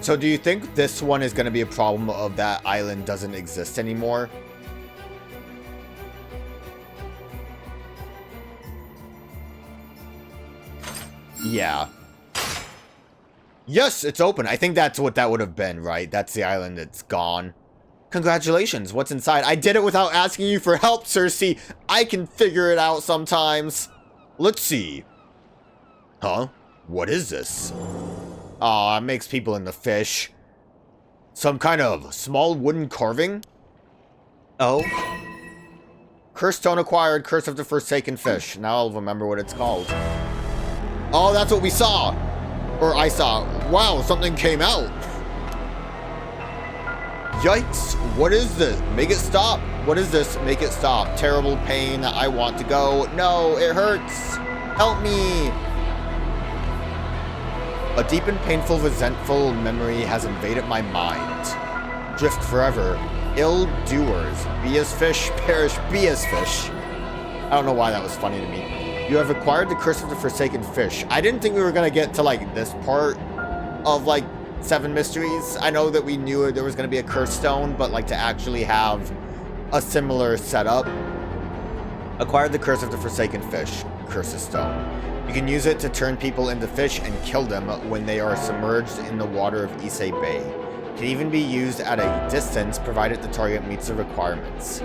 So do you think this one is going to be a problem of that island doesn't exist anymore? Yeah. Yes, it's open. I think that's what that would have been, right? That's the island that's gone. Congratulations, what's inside? I did it without asking you for help, Cersei. I can figure it out sometimes. Let's see. Huh? What is this? Aw, it makes people into fish. Some kind of small wooden carving? Oh? Cursed stone acquired, Curse of the Forsaken Fish. Now I'll remember what it's called. Oh, that's what we saw! Or I saw. Wow, something came out. Yikes, what is this? Make it stop. What is this? Make it stop. Terrible pain. I want to go. No, it hurts. Help me. A deep and painful, resentful memory has invaded my mind. Drift forever. Ill doers. Be as fish, perish, be as fish. I don't know why that was funny to me. You have acquired the Curse of the Forsaken Fish. I didn't think we were going to get to, like, this part of, like, 7 mysteries. I know that we knew there was going to be a curse stone, but, like, to actually have a similar setup. Acquired the Curse of the Forsaken Fish. Curse stone. You can use it to turn people into fish and kill them when they are submerged in the water of Ise Bay. It can even be used at a distance, provided the target meets the requirements.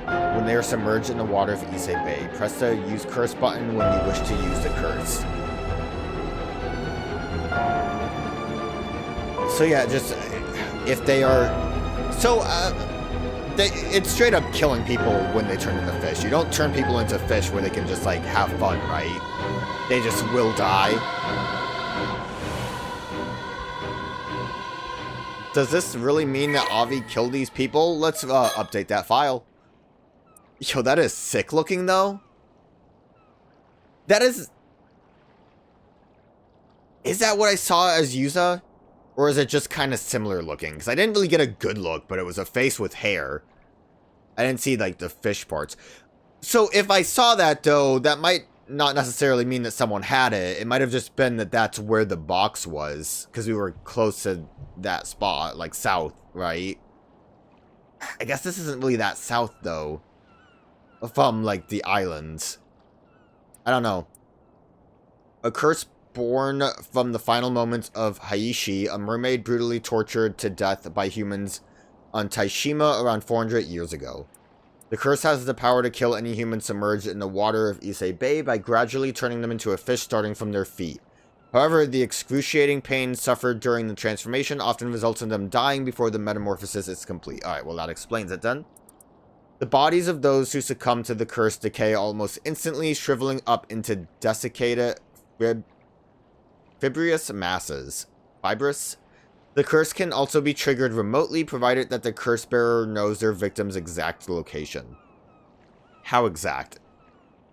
When they are submerged in the water of Ise Bay, press the Use Curse button when you wish to use the curse. So yeah, just if they are... So, it's straight up killing people when they turn into fish. You don't turn people into fish where they can just, like, have fun, right? They just will die. Does this really mean that Avi killed these people? Let's update that file. Yo, that is sick looking, though. That is... Is that what I saw as Yuza? Or is it just kind of similar looking? Because I didn't really get a good look, but it was a face with hair. I didn't see, like, the fish parts. So if I saw that, though, that might not necessarily mean that someone had it. It might have just been that that's where the box was. Because we were close to that spot, like, south, right? I guess this isn't really that south, though. From, like, the islands. I don't know. A curse born from the final moments of Ise-Shima, a mermaid brutally tortured to death by humans on Ise-Shima around 400 years ago. The curse has the power to kill any human submerged in the water of Ise Bay by gradually turning them into a fish starting from their feet. However, the excruciating pain suffered during the transformation often results in them dying before the metamorphosis is complete. Alright, well that explains it then. The bodies of those who succumb to the curse decay almost instantly, shriveling up into desiccated fibrous masses. Fibrous? The curse can also be triggered remotely, provided that the curse bearer knows their victim's exact location. How exact?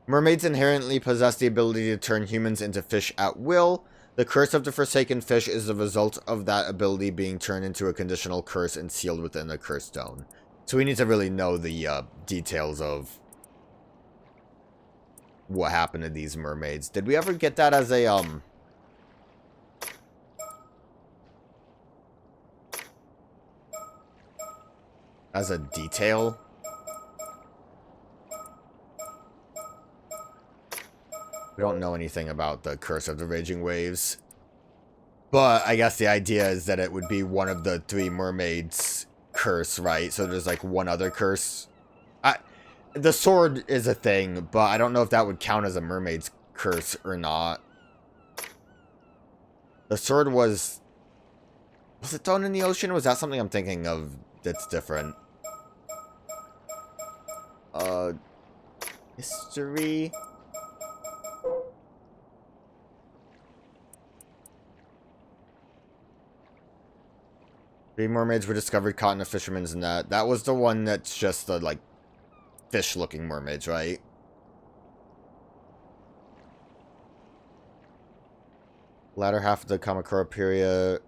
Mermaids inherently possess the ability to turn humans into fish at will. The Curse of the Forsaken Fish is the result of that ability being turned into a conditional curse and sealed within a curse stone. So we need to really know the details of what happened to these mermaids. Did we ever get that as a, as a detail? We don't know anything about the Curse of the Raging Waves. But I guess the idea is that it would be one of the 3 mermaids' curse, right? So there's like one other curse. The sword is a thing, but I don't know if that would count as a mermaid's curse or not. The sword was it thrown in the ocean? Was that something I'm thinking of that's different? History? Three mermaids were discovered caught in a fisherman's net. That was the one that's just the, like, fish-looking mermaids, right? Latter half of the Kamakura period.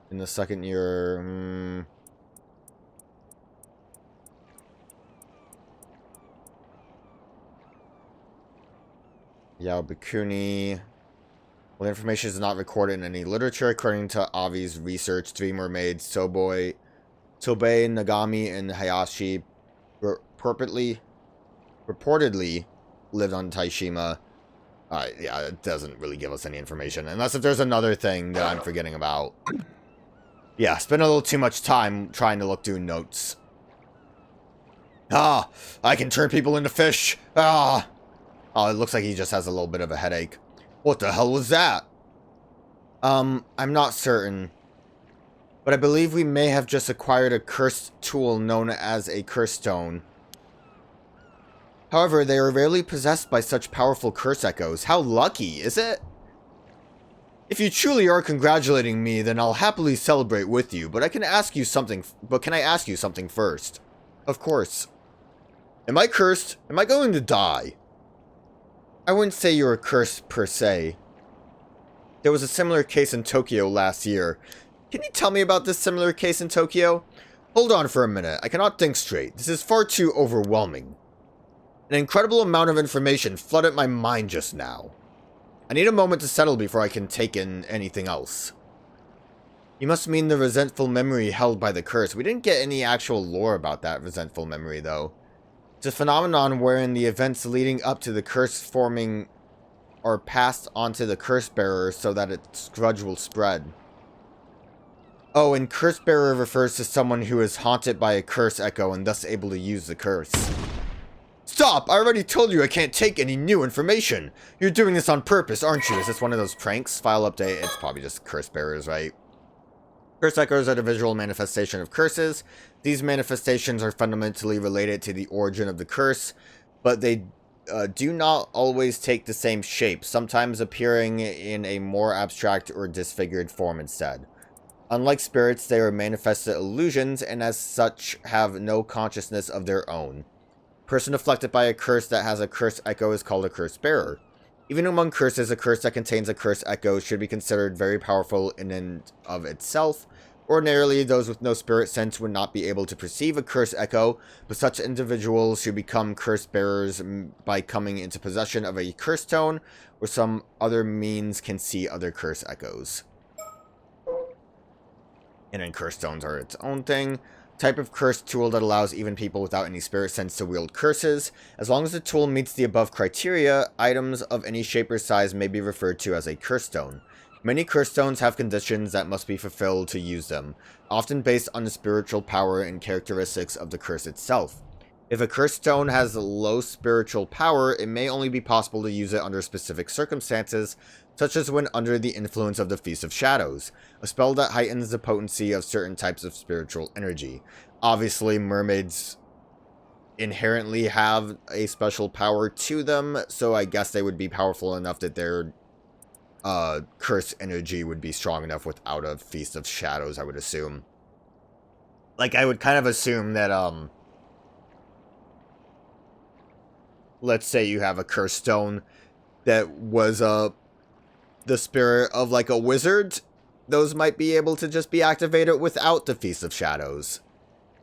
In the second year, Yao Bikuni. Well, the information is not recorded in any literature. According to Avi's research, 3 mermaids, Tobei, Nagami, and Hayashi, reportedly lived on Ise-Shima. Yeah, it doesn't really give us any information. Unless if there's another thing that I'm forgetting about. Yeah, spent a little too much time trying to look through notes. Ah, I can turn people into fish. Ah. Oh, it looks like he just has a little bit of a headache. What the hell was that? I'm not certain. But I believe we may have just acquired a cursed tool known as a curse stone. However, they are rarely possessed by such powerful curse echoes. How lucky, is it? If you truly are congratulating me, then I'll happily celebrate with you, but can I ask you something first? Of course. Am I cursed? Am I going to die? I wouldn't say you're cursed per se. There was a similar case in Tokyo last year. Can you tell me about this similar case in Tokyo? Hold on for a minute. I cannot think straight. This is far too overwhelming. An incredible amount of information flooded my mind just now. I need a moment to settle before I can take in anything else. You must mean the resentful memory held by the curse. We didn't get any actual lore about that resentful memory, though. It's a phenomenon wherein the events leading up to the curse forming are passed onto the curse bearer so that its grudge will spread. Oh, and curse bearer refers to someone who is haunted by a curse echo and thus able to use the curse. Stop! I already told you I can't take any new information. You're doing this on purpose, aren't you? Is this one of those pranks? File update. It's probably just curse bearers, right? Curse echoes are the visual manifestation of curses. These manifestations are fundamentally related to the origin of the curse, but they do not always take the same shape, sometimes appearing in a more abstract or disfigured form instead. Unlike spirits, they are manifested illusions and as such have no consciousness of their own. Person afflicted by a curse that has a curse echo is called a curse bearer. Even among curses, a curse that contains a curse echo should be considered very powerful in and of itself. Ordinarily, those with no spirit sense would not be able to perceive a curse echo, but such individuals should become curse bearers by coming into possession of a curse stone, or some other means can see other curse echoes. And then curse stones are its own thing. Type of curse tool that allows even people without any spirit sense to wield curses. As long as the tool meets the above criteria, items of any shape or size may be referred to as a curse stone. Many curse stones have conditions that must be fulfilled to use them, often based on the spiritual power and characteristics of the curse itself. If a curse stone has low spiritual power, it may only be possible to use it under specific circumstances, such as when under the influence of the Feast of Shadows, a spell that heightens the potency of certain types of spiritual energy. Obviously, mermaids inherently have a special power to them, so I guess they would be powerful enough that their curse energy would be strong enough without a Feast of Shadows, I would assume. Like, I would kind of assume that, let's say you have a curse stone that was, the spirit of, like, a wizard. Those might be able to just be activated without the Feast of Shadows.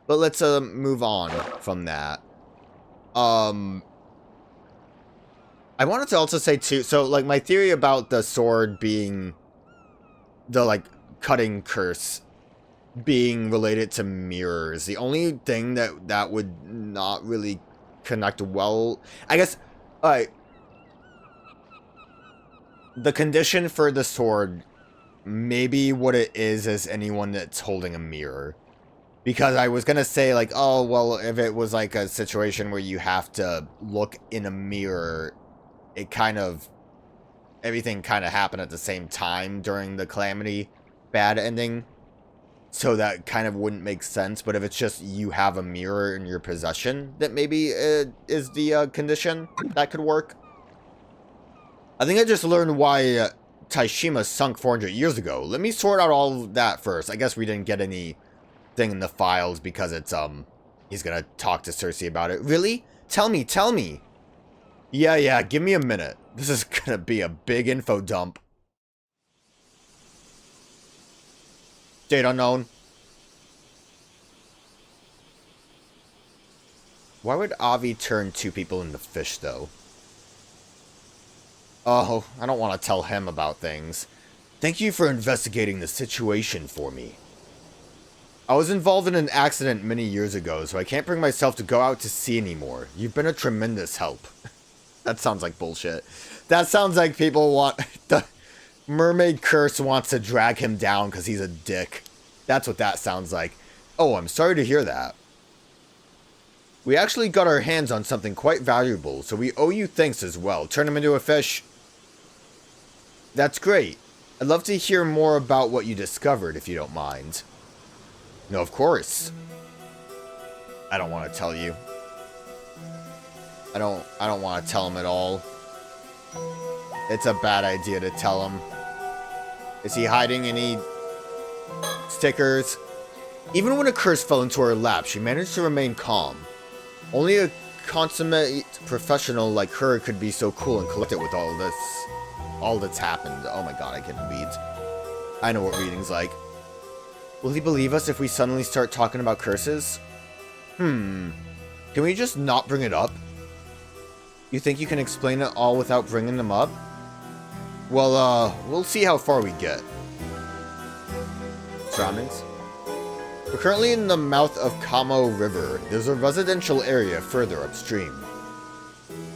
But let's, move on from that. I wanted to also say, too, so, like, my theory about the sword being the, like, cutting curse being related to mirrors. The only thing that would not really connect well, I guess, the condition for the sword, maybe what it is anyone that's holding a mirror. Because I was gonna say, like, oh, well, if it was, like, a situation where you have to look in a mirror, it kind of, everything kind of happened at the same time during the Calamity bad ending. So that kind of wouldn't make sense, but if it's just you have a mirror in your possession, that maybe is the condition, that could work. I think I just learned why Ise-Shima sunk 400 years ago. Let me sort out all of that first. I guess we didn't get anything in the files because it's, he's gonna talk to Cersei about it. Really? Tell me. Yeah, give me a minute. This is gonna be a big info dump. Date unknown. Why would Avi turn 2 people into fish, though? Oh, I don't want to tell him about things. Thank you for investigating the situation for me. I was involved in an accident many years ago, so I can't bring myself to go out to sea anymore. You've been a tremendous help. That sounds like bullshit. That sounds like people want... The mermaid curse wants to drag him down because he's a dick. That's what that sounds like. Oh, I'm sorry to hear that. We actually got our hands on something quite valuable, so we owe you thanks as well. Turn him into a fish. That's great. I'd love to hear more about what you discovered, if you don't mind. No, of course. I don't want to tell you. I don't want to tell him at all. It's a bad idea to tell him. Is he hiding any stickers? Even when a curse fell into her lap, she managed to remain calm. Only a consummate professional like her could be so cool and collected with all that's happened. Oh my god, I can't read. I know what reading's like. Will he believe us if we suddenly start talking about curses? Can we just not bring it up? You think you can explain it all without bringing them up? Well, we'll see how far we get. Surroundings? We're currently in the mouth of Kamo River. There's a residential area further upstream.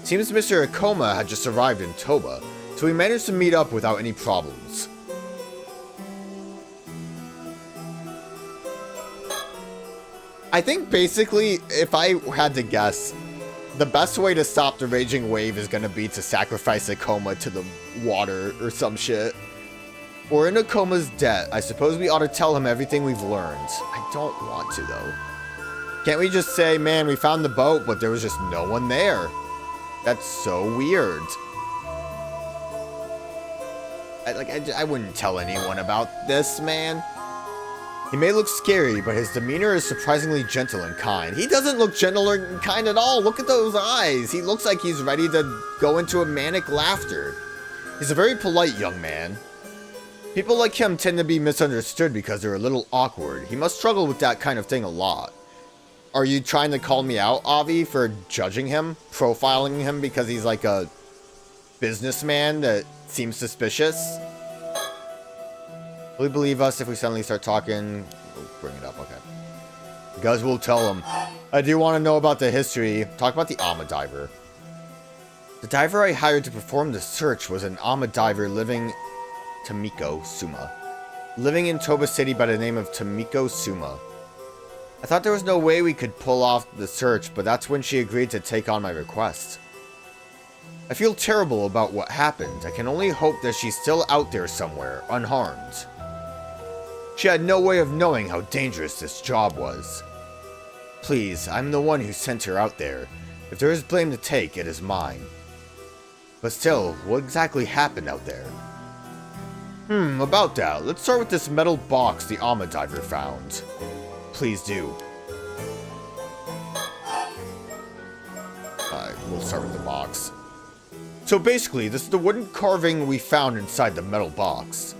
Seems Mr. Ikoma had just arrived in Toba, so we managed to meet up without any problems. I think basically, if I had to guess, the best way to stop the raging wave is gonna be to sacrifice Ikoma to the water or some shit. We're in Ikoma's debt. I suppose we ought to tell him everything we've learned. I don't want to, though. Can't we just say, man, we found the boat, but there was just no one there? That's so weird. I wouldn't tell anyone about this, man. He may look scary, but his demeanor is surprisingly gentle and kind. He doesn't look gentle or kind at all. Look at those eyes. He looks like he's ready to go into a manic laughter. He's a very polite young man. People like him tend to be misunderstood because they're a little awkward. He must struggle with that kind of thing a lot. Are you trying to call me out, Avi, for judging him? Profiling him because he's like a businessman that seems suspicious? Will he believe us if we suddenly start talking? We'll bring it up, okay. Because we'll tell him. I do want to know about the history. Talk about the Ama diver. The diver I hired to perform the search was an Ama diver living Tomiko Suma. Living in Toba City by the name of Tomiko Suma. I thought there was no way we could pull off the search, but that's when she agreed to take on my request. I feel terrible about what happened. I can only hope that she's still out there somewhere, unharmed. She had no way of knowing how dangerous this job was. Please, I'm the one who sent her out there. If there is blame to take, it is mine. But still, what exactly happened out there? About that. Let's start with this metal box the Ama diver found. Please do. We'll start with the box. So basically, this is the wooden carving we found inside the metal box.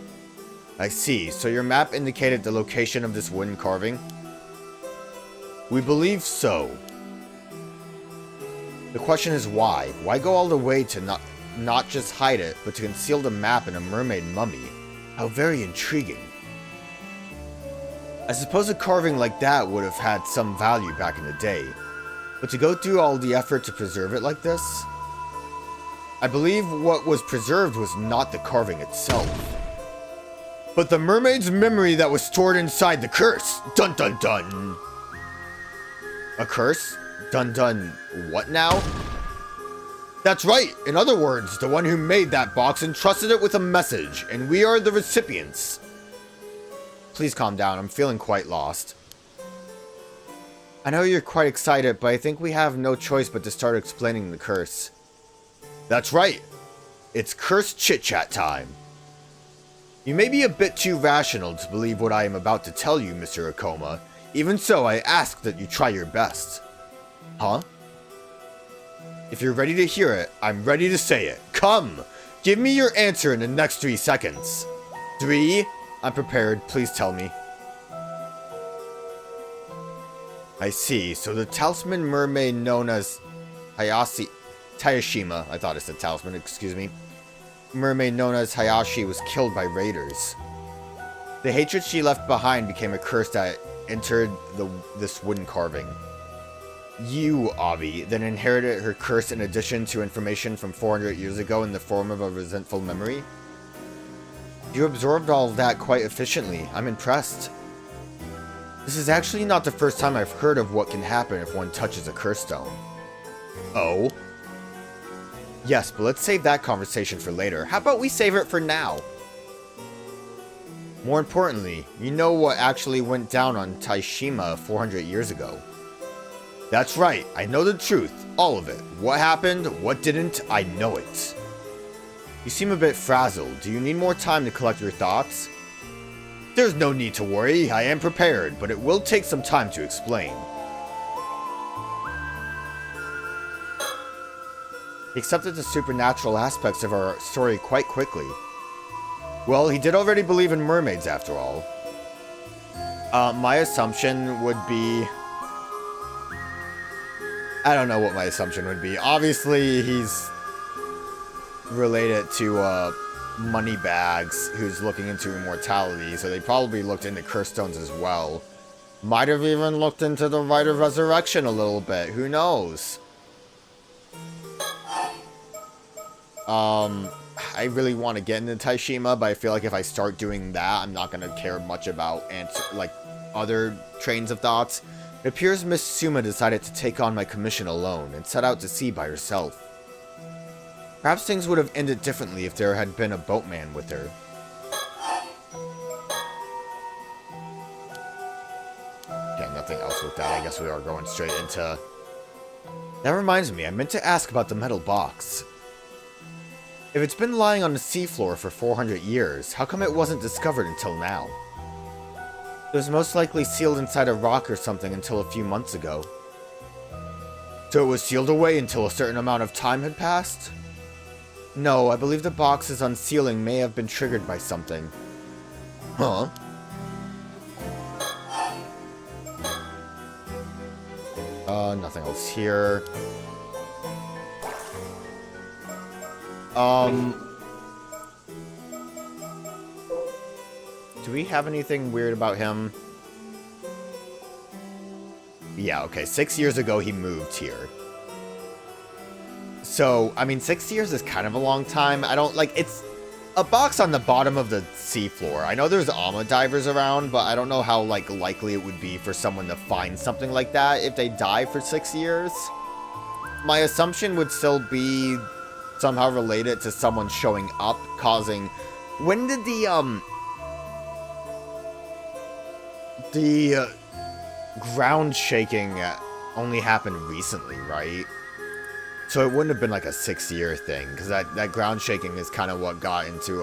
I see. So your map indicated the location of this wooden carving? We believe so. The question is why? Why go all the way to not just hide it, but to conceal the map in a mermaid mummy? How very intriguing. I suppose a carving like that would have had some value back in the day, but to go through all the effort to preserve it like this? I believe what was preserved was not the carving itself, but the mermaid's memory that was stored inside the curse. Dun dun dun. A curse? Dun dun what now? That's right! In other words, the one who made that box entrusted it with a message, and we are the recipients. Please calm down, I'm feeling quite lost. I know you're quite excited, but I think we have no choice but to start explaining the curse. That's right! It's curse chit-chat time. You may be a bit too rational to believe what I am about to tell you, Mr. Ikoma. Even so, I ask that you try your best. Huh? If you're ready to hear it, I'm ready to say it. Come! Give me your answer in the next 3 seconds. 3? I'm prepared. Please tell me. I see. So the talisman mermaid known as Ise-Shima, I thought it said talisman, excuse me, mermaid known as Hayashi was killed by raiders. The hatred she left behind became a curse that entered this wooden carving. You, Abi, then inherited her curse in addition to information from 400 years ago in the form of a resentful memory? You absorbed all of that quite efficiently. I'm impressed. This is actually not the first time I've heard of what can happen if one touches a curse stone. Oh? Yes, but let's save that conversation for later. How about we save it for now? More importantly, you know what actually went down on Ise-Shima 400 years ago. That's right, I know the truth, all of it. What happened, what didn't, I know it. You seem a bit frazzled. Do you need more time to collect your thoughts? There's no need to worry, I am prepared, but it will take some time to explain. He accepted the supernatural aspects of our story quite quickly. Well, he did already believe in mermaids after all. My assumption would be... I don't know what my assumption would be. Obviously, he's related to Moneybags, who's looking into immortality, so they probably looked into curse stones as well. Might have even looked into the Rite of Resurrection a little bit. Who knows? I really want to get into Ise-Shima, but I feel like if I start doing that, I'm not going to care much about other trains of thoughts. It appears Miss Suma decided to take on my commission alone and set out to sea by herself. Perhaps things would have ended differently if there had been a boatman with her. Okay, nothing else with that. I guess we are going straight into... That reminds me, I meant to ask about the metal box. If it's been lying on the seafloor for 400 years, how come it wasn't discovered until now? It was most likely sealed inside a rock or something until a few months ago. So it was sealed away until a certain amount of time had passed? No, I believe the box's unsealing may have been triggered by something. Huh? Nothing else here. Do we have anything weird about him? Yeah, okay. 6 years ago, he moved here. So, I mean, 6 years is kind of a long time. I don't, it's a box on the bottom of the seafloor. I know there's Alma divers around, but I don't know how, likely it would be for someone to find something like that if they die for 6 years. My assumption would still be somehow related to someone showing up, causing... When did the ground shaking only happened recently, right? So it wouldn't have been a 6-year thing, because that ground shaking is kind of what got into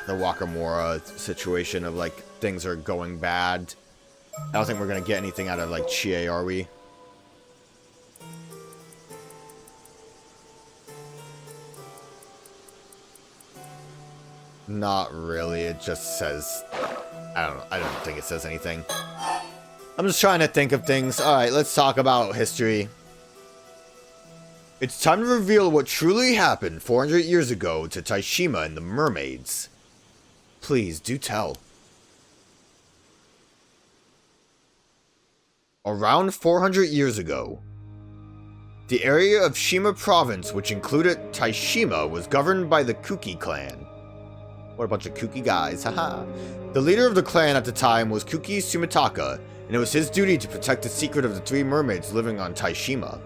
the Wakamura situation of things are going bad. I don't think we're gonna get anything out of Chie, are we? Not really, it just says... I don't think it says anything. I'm just trying to think of things. Alright, let's talk about history. It's time to reveal what truly happened 400 years ago to Ise-Shima and the Mermaids. Please, do tell. Around 400 years ago, the area of Shima province, which included Ise-Shima, was governed by the Kuki clan. What a bunch of kooky guys, haha. The leader of the clan at the time was Kuki Sumitaka, and it was his duty to protect the secret of the 3 mermaids living on Ise-Shima.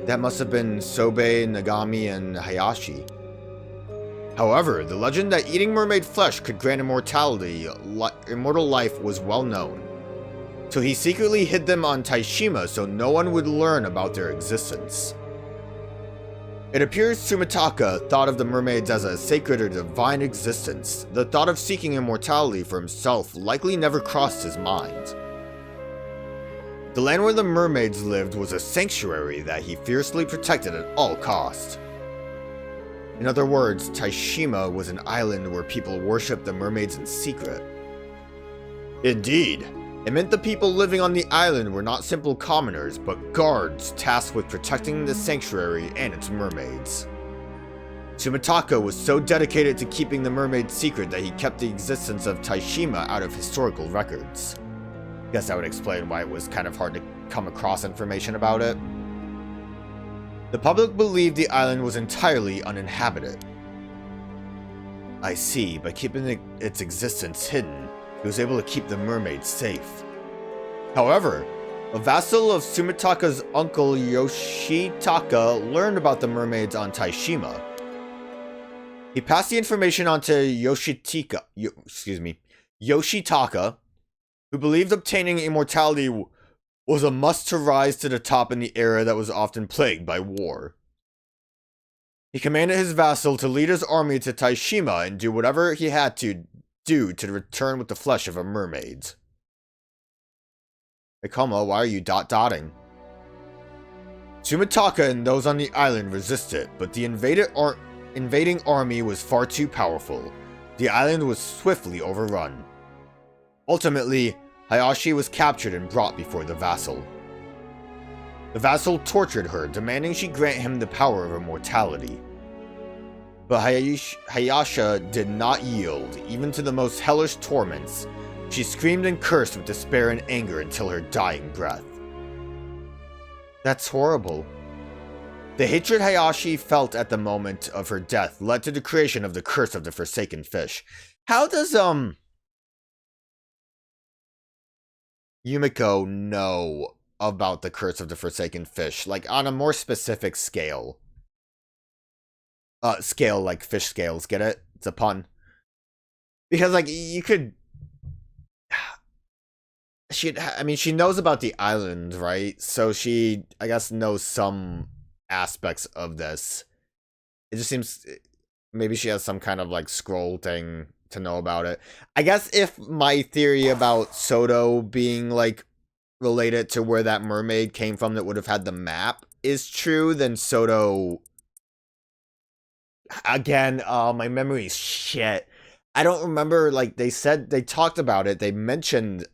That must have been Sobe, Nagami, and Hayashi. However, the legend that eating mermaid flesh could grant immortal life was well known. So he secretly hid them on Ise-Shima so no one would learn about their existence. It appears Sumitaka thought of the mermaids as a sacred or divine existence. The thought of seeking immortality for himself likely never crossed his mind. The land where the mermaids lived was a sanctuary that he fiercely protected at all costs. In other words, Ise-Shima was an island where people worshipped the mermaids in secret. Indeed, It meant the people living on the island were not simple commoners, but guards tasked with protecting the sanctuary and its mermaids. Tsumitaka was so dedicated to keeping the mermaid secret that he kept the existence of Ise-Shima out of historical records. Guess that would explain why it was kind of hard to come across information about it. The public believed the island was entirely uninhabited. I see, by keeping its existence hidden, he was able to keep the mermaids safe. However, a vassal of Tsumitaka's uncle Yoshitaka learned about the mermaids on Ise-Shima. He passed the information on to Yoshitaka, who believed obtaining immortality was a must to rise to the top in the era that was often plagued by war. He commanded his vassal to lead his army to Ise-Shima and do whatever he had to do to return with the flesh of a mermaid. Ikoma, why are you dotting? Tsumitaka and those on the island resisted, but the invading army was far too powerful. The island was swiftly overrun. Ultimately, Hayashi was captured and brought before the vassal. The vassal tortured her, demanding she grant him the power of immortality. But Hayasha did not yield, even to the most hellish torments. She screamed and cursed with despair and anger until her dying breath. That's horrible. The hatred Hayashi felt at the moment of her death led to the creation of the Curse of the Forsaken Fish. How does, Yumiko know about the Curse of the Forsaken Fish? Like, on a more specific scale. Scale like fish scales, get it? It's a pun. Because, like, you could... she knows about the island, right? So she, I guess, knows some aspects of this. It just seems... maybe she has some kind of, like, scroll thing to know about it. I guess if my theory about Soto being, like, related to where that mermaid came from that would have had the map is true, then Soto... Again, my memory's shit. I don't remember, like, they talked about it, they mentioned,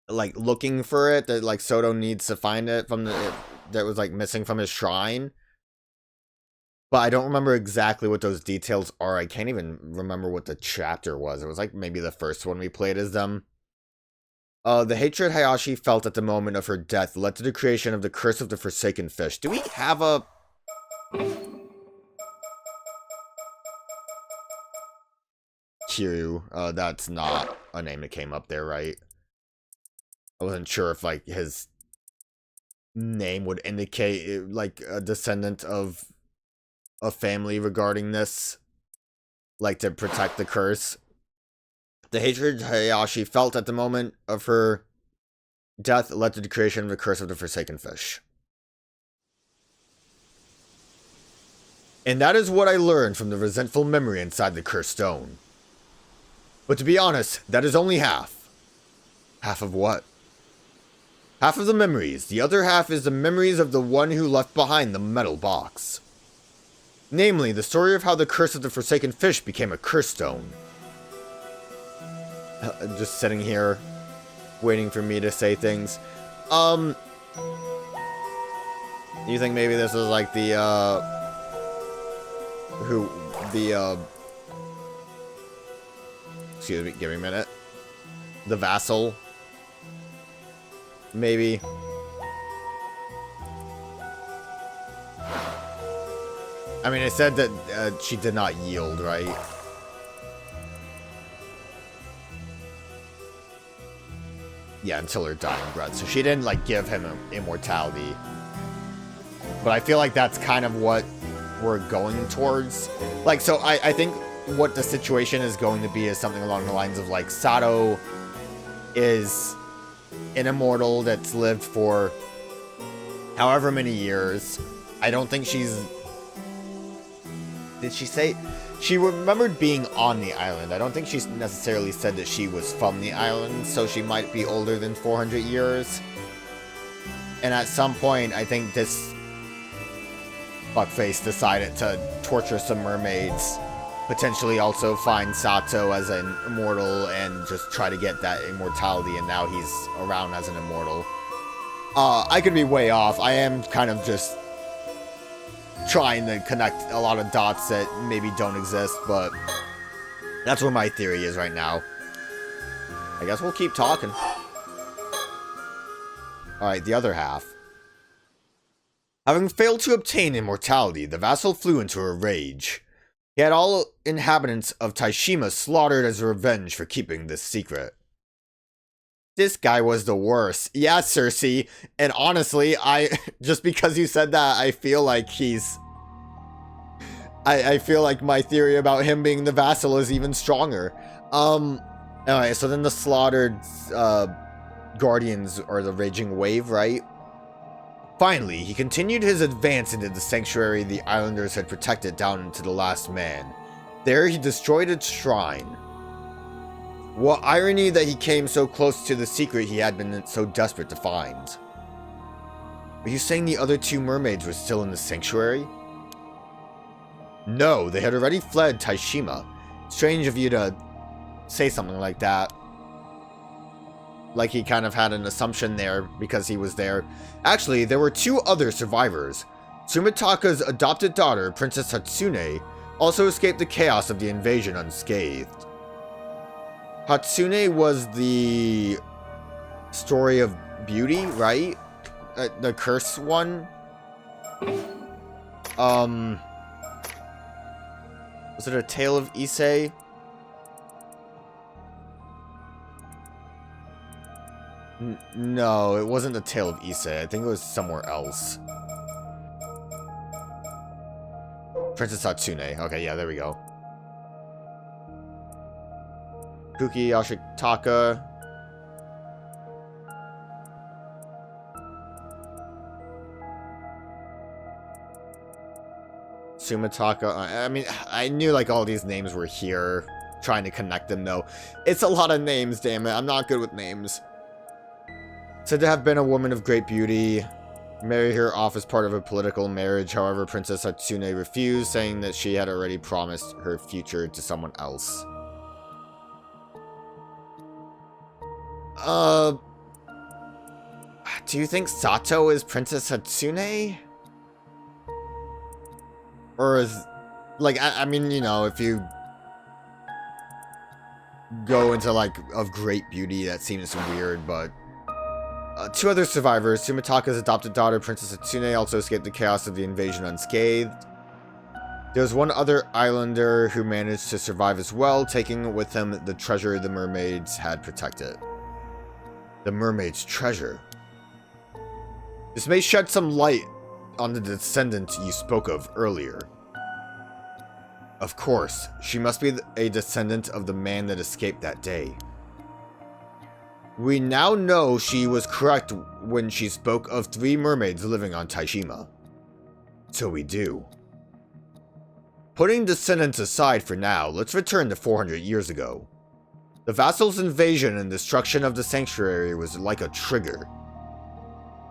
like, looking for it, that, like, Soto needs to find it from that was, like, missing from his shrine. But I don't remember exactly what those details are. I can't even remember what the chapter was. It was, like, maybe the first one we played as them. The hatred Hayashi felt at the moment of her death led to the creation of the Curse of the Forsaken Fish. Do we have a... Kiryu, that's not a name that came up there, right? I wasn't sure if, like, his name would indicate, like, a descendant of a family regarding this. Like, to protect the curse. The hatred Hayashi felt at the moment of her death led to the creation of the Curse of the Forsaken Fish. And that is what I learned from the resentful memory inside the cursed stone. But to be honest, that is only half. Half of what? Half of the memories. The other half is the memories of the one who left behind the metal box. Namely, the story of how the Curse of the Forsaken Fish became a curse stone. Just sitting here, waiting for me to say things. You think maybe this is like the, excuse me, give me a minute. The vassal. Maybe. I mean, it said that she did not yield, right? Yeah, until her dying breath. So she didn't, like, give him immortality. But I feel like that's kind of what we're going towards. Like, so I think what the situation is going to be is something along the lines of, like, Sato is an immortal that's lived for however many years. I don't think she's... Did she say... She remembered being on the island. I don't think she necessarily said that she was from the island, so she might be older than 400 years. And at some point, I think this fuckface decided to torture some mermaids potentially also find Sato as an immortal and just try to get that immortality, and now he's around as an immortal. I could be way off. I am kind of just trying to connect a lot of dots that maybe don't exist, but that's what my theory is right now. I guess we'll keep talking. Alright, the other half. Having failed to obtain immortality, the vassal flew into a rage. He had all inhabitants of Ise-Shima slaughtered as revenge for keeping this secret. This guy was the worst. Yeah, Cersei. And honestly, just because you said that, I feel like he's... I feel like my theory about him being the vassal is even stronger. Alright, so then the slaughtered guardians are the raging wave, right? Finally, he continued his advance into the sanctuary the islanders had protected down into the last man. There he destroyed its shrine. What irony that he came so close to the secret he had been so desperate to find. Are you saying the other two mermaids were still in the sanctuary? No, they had already fled Ise-Shima. Strange of you to say something like that. Like he kind of had an assumption there because he was there. Actually, there were two other survivors. Tsumitaka's adopted daughter, Princess Hatsune, also escaped the chaos of the invasion unscathed. Hatsune was the story of beauty, right? The curse one? Was it a tale of Ise? No, it wasn't the tale of Ise. I think it was somewhere else. Princess Hatsune. Okay, yeah, there we go. Kuki Ashitaka. Tsumitaka. I mean, I knew like all these names were here. Trying to connect them though. It's a lot of names, damn it. I'm not good with names. Said to have been a woman of great beauty. Marry her off as part of a political marriage. However, Princess Hatsune refused, saying that she had already promised her future to someone else. Do you think Sato is Princess Hatsune? Or is... Like, I mean, you know, if you go into, like, of great beauty, that seems weird, but... two other survivors, Tsumitaka's adopted daughter, Princess Hatsune, also escaped the chaos of the invasion unscathed. There was one other islander who managed to survive as well, taking with him the treasure the mermaids had protected. The mermaid's treasure. This may shed some light on the descendant you spoke of earlier. Of course, she must be a descendant of the man that escaped that day. We now know she was correct when she spoke of 3 mermaids living on Ise-Shima. So we do. Putting descendants aside for now, let's return to 400 years ago. The vassal's invasion and destruction of the sanctuary was like a trigger.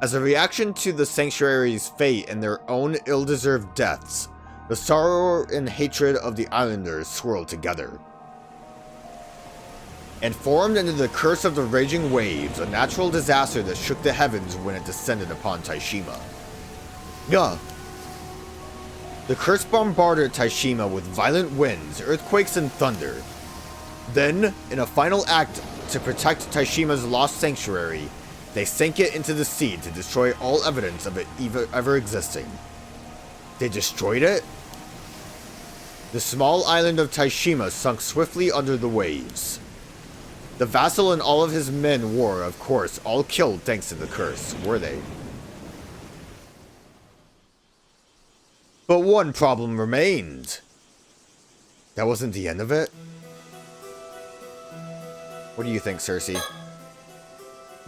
As a reaction to the sanctuary's fate and their own ill-deserved deaths, the sorrow and hatred of the islanders swirled together. And formed into the curse of the raging waves, a natural disaster that shook the heavens when it descended upon Ise-Shima. Yeah. The curse bombarded Ise-Shima with violent winds, earthquakes, and thunder. Then, in a final act to protect Ise-Shima's lost sanctuary, they sank it into the sea to destroy all evidence of it ever existing. They destroyed it? The small island of Ise-Shima sunk swiftly under the waves. The vassal and all of his men were, of course, all killed thanks to the curse, were they? But one problem remained. That wasn't the end of it? What do you think, Cersei?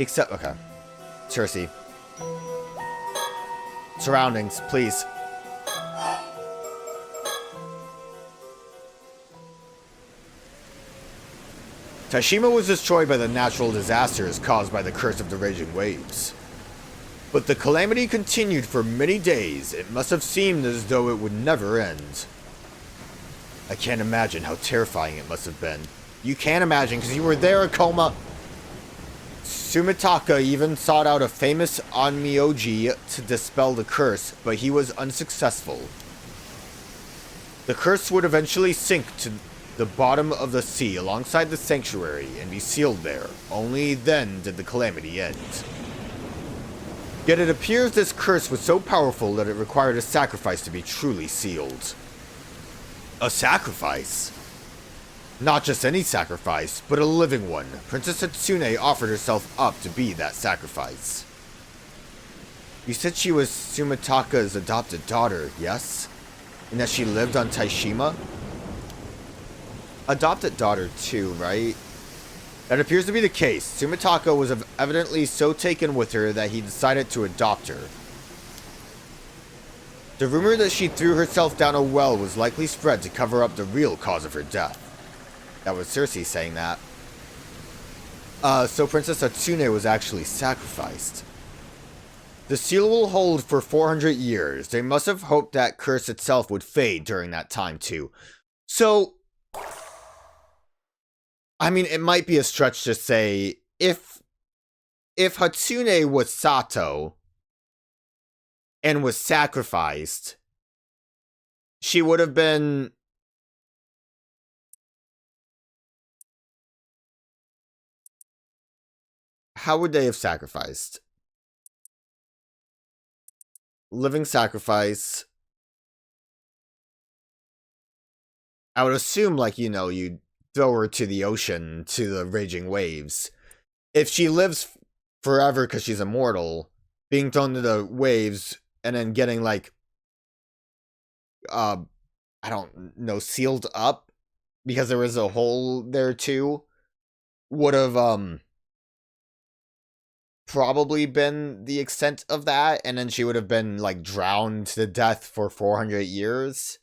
Okay. Cersei. Surroundings, please. Ise-Shima was destroyed by the natural disasters caused by the curse of the raging waves. But the calamity continued for many days. It must have seemed as though it would never end. I can't imagine how terrifying it must have been. You can't imagine, because you were there, Ikoma. Sumitaka even sought out a famous onmyoji to dispel the curse, but he was unsuccessful. The curse would eventually sink to the bottom of the sea alongside the sanctuary and be sealed there. Only then did the calamity end. Yet it appears this curse was so powerful that it required a sacrifice to be truly sealed. A sacrifice? Not just any sacrifice, but a living one. Princess Hatsune offered herself up to be that sacrifice. You said she was Sumitaka's adopted daughter, yes? And that she lived on Ise-Shima? Adopted daughter too, right? That appears to be the case. Sumitaka was evidently so taken with her that he decided to adopt her. The rumor that she threw herself down a well was likely spread to cover up the real cause of her death. That was Cersei saying that. So Princess Hatsune was actually sacrificed. The seal will hold for 400 years. They must have hoped that curse itself would fade during that time too. So, I mean, it might be a stretch to say, if Hatsune was Sato and was sacrificed, she would have been... How would they have sacrificed? Living sacrifice. I would assume, like, you know, you'd throw her to the ocean, to the raging waves. If she lives forever because she's immortal, being thrown to the waves and then getting, like, I don't know, sealed up because there was a hole there too, would have, probably been the extent of that, and then she would have been, like, drowned to death for 400 years.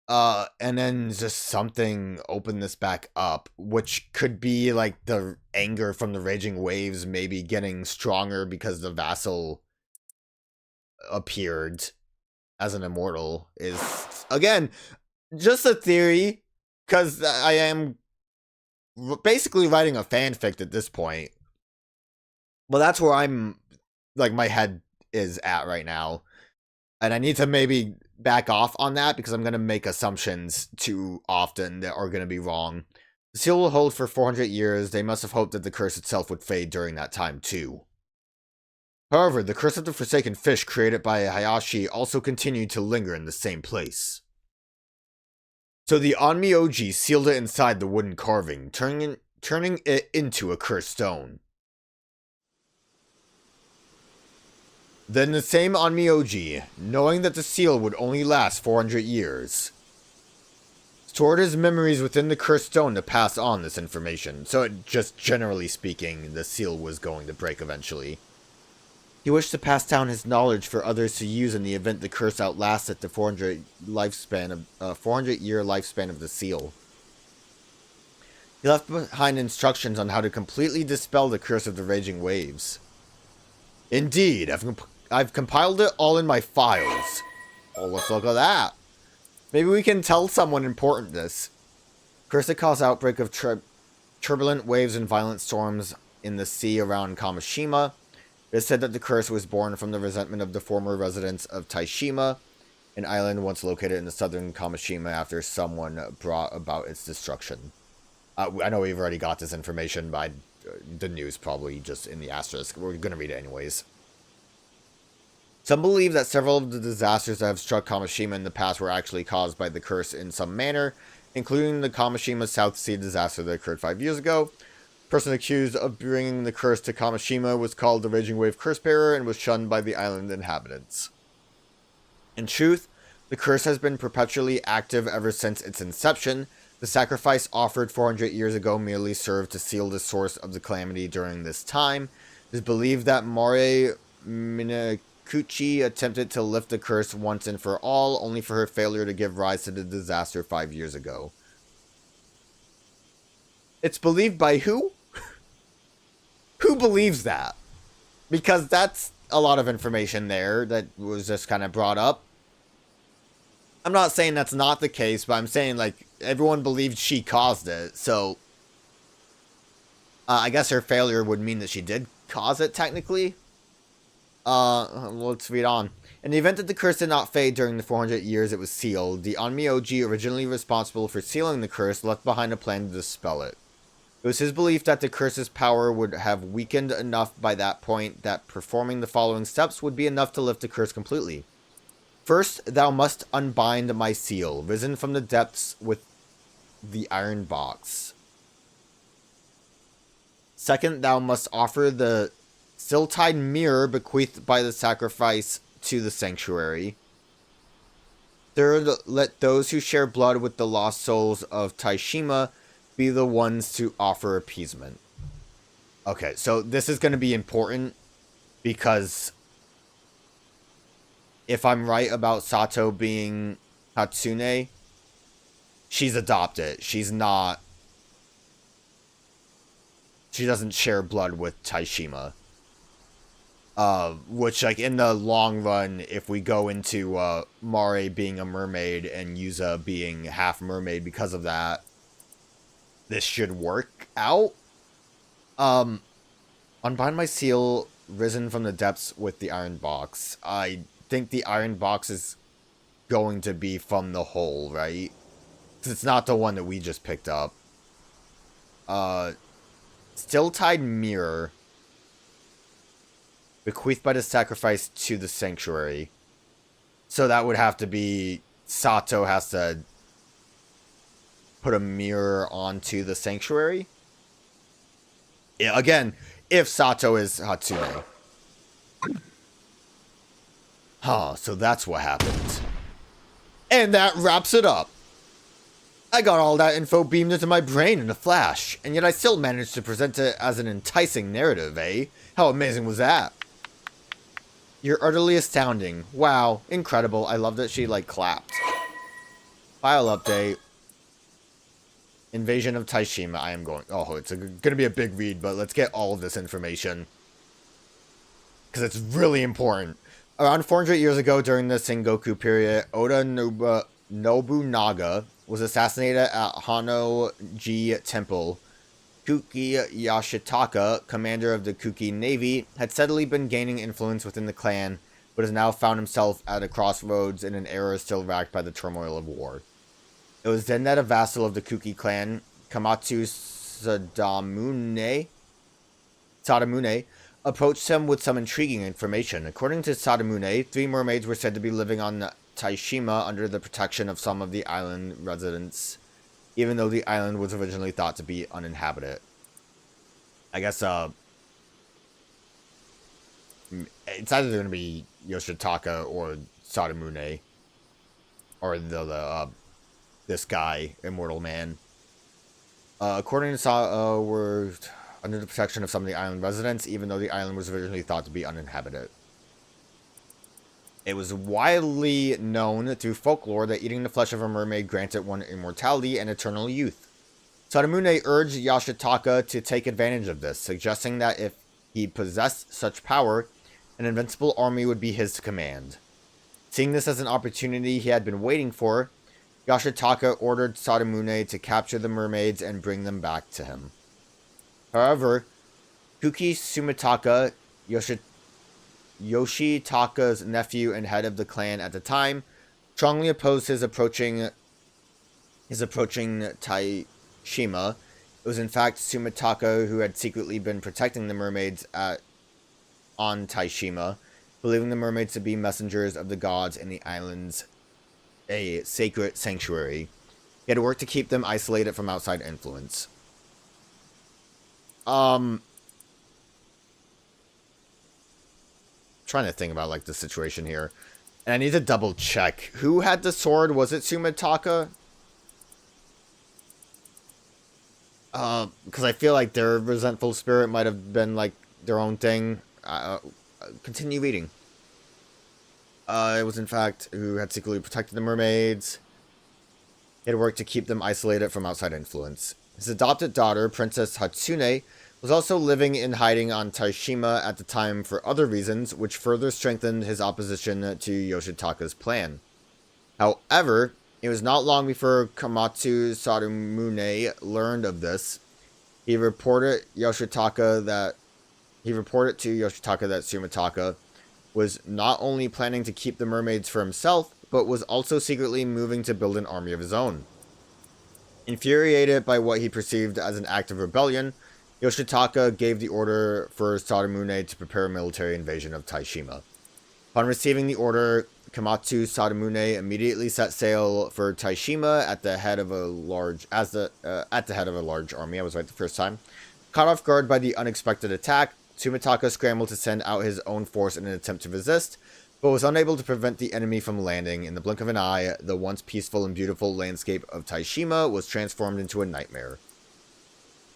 And then just something opened this back up, which could be, like, the anger from the raging waves maybe getting stronger because the vassal appeared as an immortal is, again, just a theory, because I am basically writing a fanfic at this point. But that's where I'm, like, my head is at right now. And I need to maybe back off on that because I'm going to make assumptions too often that are going to be wrong. The seal will hold for 400 years. They must have hoped that the curse itself would fade during that time too. However, the curse of the Forsaken Fish created by Hayashi also continued to linger in the same place. So the onmyoji sealed it inside the wooden carving, turning it into a cursed stone. Then the same onmyoji, knowing that the seal would only last 400 years, stored his memories within the cursed stone to pass on this information. So just generally speaking, the seal was going to break eventually. He wished to pass down his knowledge for others to use in the event the curse outlasted the 400-year lifespan of the seal. He left behind instructions on how to completely dispel the curse of the raging waves. Indeed, I've compiled it all in my files. Oh, let's look at that. Maybe we can tell someone important this. Curse that caused outbreak of turbulent waves and violent storms in the sea around Kameshima. It is said that the curse was born from the resentment of the former residents of Ise-Shima, an island once located in the southern Kameshima after someone brought about its destruction. I know we've already got this information by the news, probably just in the asterisk. We're going to read it anyways. Some believe that several of the disasters that have struck Kameshima in the past were actually caused by the curse in some manner, including the Kameshima South Sea disaster that occurred 5 years ago. The person accused of bringing the curse to Kameshima was called the Raging Wave Cursebearer and was shunned by the island inhabitants. In truth, the curse has been perpetually active ever since its inception. The sacrifice offered 400 years ago merely served to seal the source of the calamity during this time. It is believed that Yuza Minakuchi attempted to lift the curse once and for all, only for her failure to give rise to the disaster 5 years ago. It's believed by who? Who believes that? Because that's a lot of information there that was just kind of brought up. I'm not saying that's not the case, but I'm saying, like, everyone believed she caused it, so... I guess her failure would mean that she did cause it, technically. Let's read on. In the event that the curse did not fade during the 400 years it was sealed, the Onmyoji, originally responsible for sealing the curse, left behind a plan to dispel it. It was his belief that the curse's power would have weakened enough by that point that performing the following steps would be enough to lift the curse completely. First, thou must unbind my seal, risen from the depths with the iron box. Second, thou must offer the still-tied mirror bequeathed by the sacrifice to the sanctuary. Third, let those who share blood with the lost souls of Ise-Shima be the ones to offer appeasement. Okay, so this is going to be important because if I'm right about Sato being Hatsune, she's adopted. She's not... She doesn't share blood with Ise-Shima. Which, like, in the long run, if we go into Mare being a mermaid and Yuza being half mermaid because of that, this should work out. Unbind my seal, risen from the depths with the iron box. I think the iron box is going to be from the hole, right? It's not the one that we just picked up. Still-tied mirror. Bequeathed by the sacrifice to the sanctuary. So that would have to be... Sato has to put a mirror onto the sanctuary. Yeah, again, if Sato is Hatsune. Huh, so that's what happened. And that wraps it up. I got all that info beamed into my brain in a flash, and yet I still managed to present it as an enticing narrative, eh? How amazing was that? You're utterly astounding. Wow, incredible. I love that she, like, clapped. File update. Invasion of Ise-Shima. I am going... Oh, it's going to be a big read, but let's get all of this information. Because it's really important. Around 400 years ago, during the Sengoku period, Oda Nobunaga was assassinated at Hano-ji Temple. Kuki Yashitaka, commander of the Kuki Navy, had steadily been gaining influence within the clan, but has now found himself at a crossroads in an era still racked by the turmoil of war. It was then that a vassal of the Kuki clan, Kamatsu Sadamune, approached him with some intriguing information. According to Sadamune, 3 mermaids were said to be living on Ise-Shima under the protection of some of the island residents, even though the island was originally thought to be uninhabited. I guess, it's either going to be Yoshitaka or Sadamune, or this guy, Immortal Man. According to were under the protection of some of the island residents, even though the island was originally thought to be uninhabited. It was widely known through folklore that eating the flesh of a mermaid granted one immortality and eternal youth. Sadamune urged Yashitaka to take advantage of this, suggesting that if he possessed such power, an invincible army would be his to command. Seeing this as an opportunity he had been waiting for, Yashitaka ordered Sadamune to capture the mermaids and bring them back to him. However, Kuki Sumitaka, Yoshitaka's nephew and head of the clan at the time, strongly opposed his approaching Ise-Shima. It was in fact Sumitaka who had secretly been protecting the mermaids on Ise-Shima, believing the mermaids to be messengers of the gods in the island's a sacred sanctuary. He had worked to keep them isolated from outside influence. Trying to think about, like, the situation here. And I need to double check. Who had the sword? Was it Sumitaka? Because I feel like their resentful spirit might have been, like, their own thing. Continue reading. It was, in fact, who had secretly protected the mermaids. He had worked to keep them isolated from outside influence. His adopted daughter, Princess Hatsune, was also living in hiding on Ise-Shima at the time for other reasons, which further strengthened his opposition to Yoshitaka's plan. However, it was not long before Komatsu Sadamune learned of this. He reported to Yoshitaka that Sumitaka was not only planning to keep the mermaids for himself, but was also secretly moving to build an army of his own. Infuriated by what he perceived as an act of rebellion, Yoshitaka gave the order for Sadamune to prepare a military invasion of Ise-Shima. Upon receiving the order, Komatsu Sadamune immediately set sail for Ise-Shima at the head of a large army. I was right the first time. Caught off guard by the unexpected attack, Sumitaka scrambled to send out his own force in an attempt to resist, but was unable to prevent the enemy from landing. In the blink of an eye, the once peaceful and beautiful landscape of Ise-Shima was transformed into a nightmare.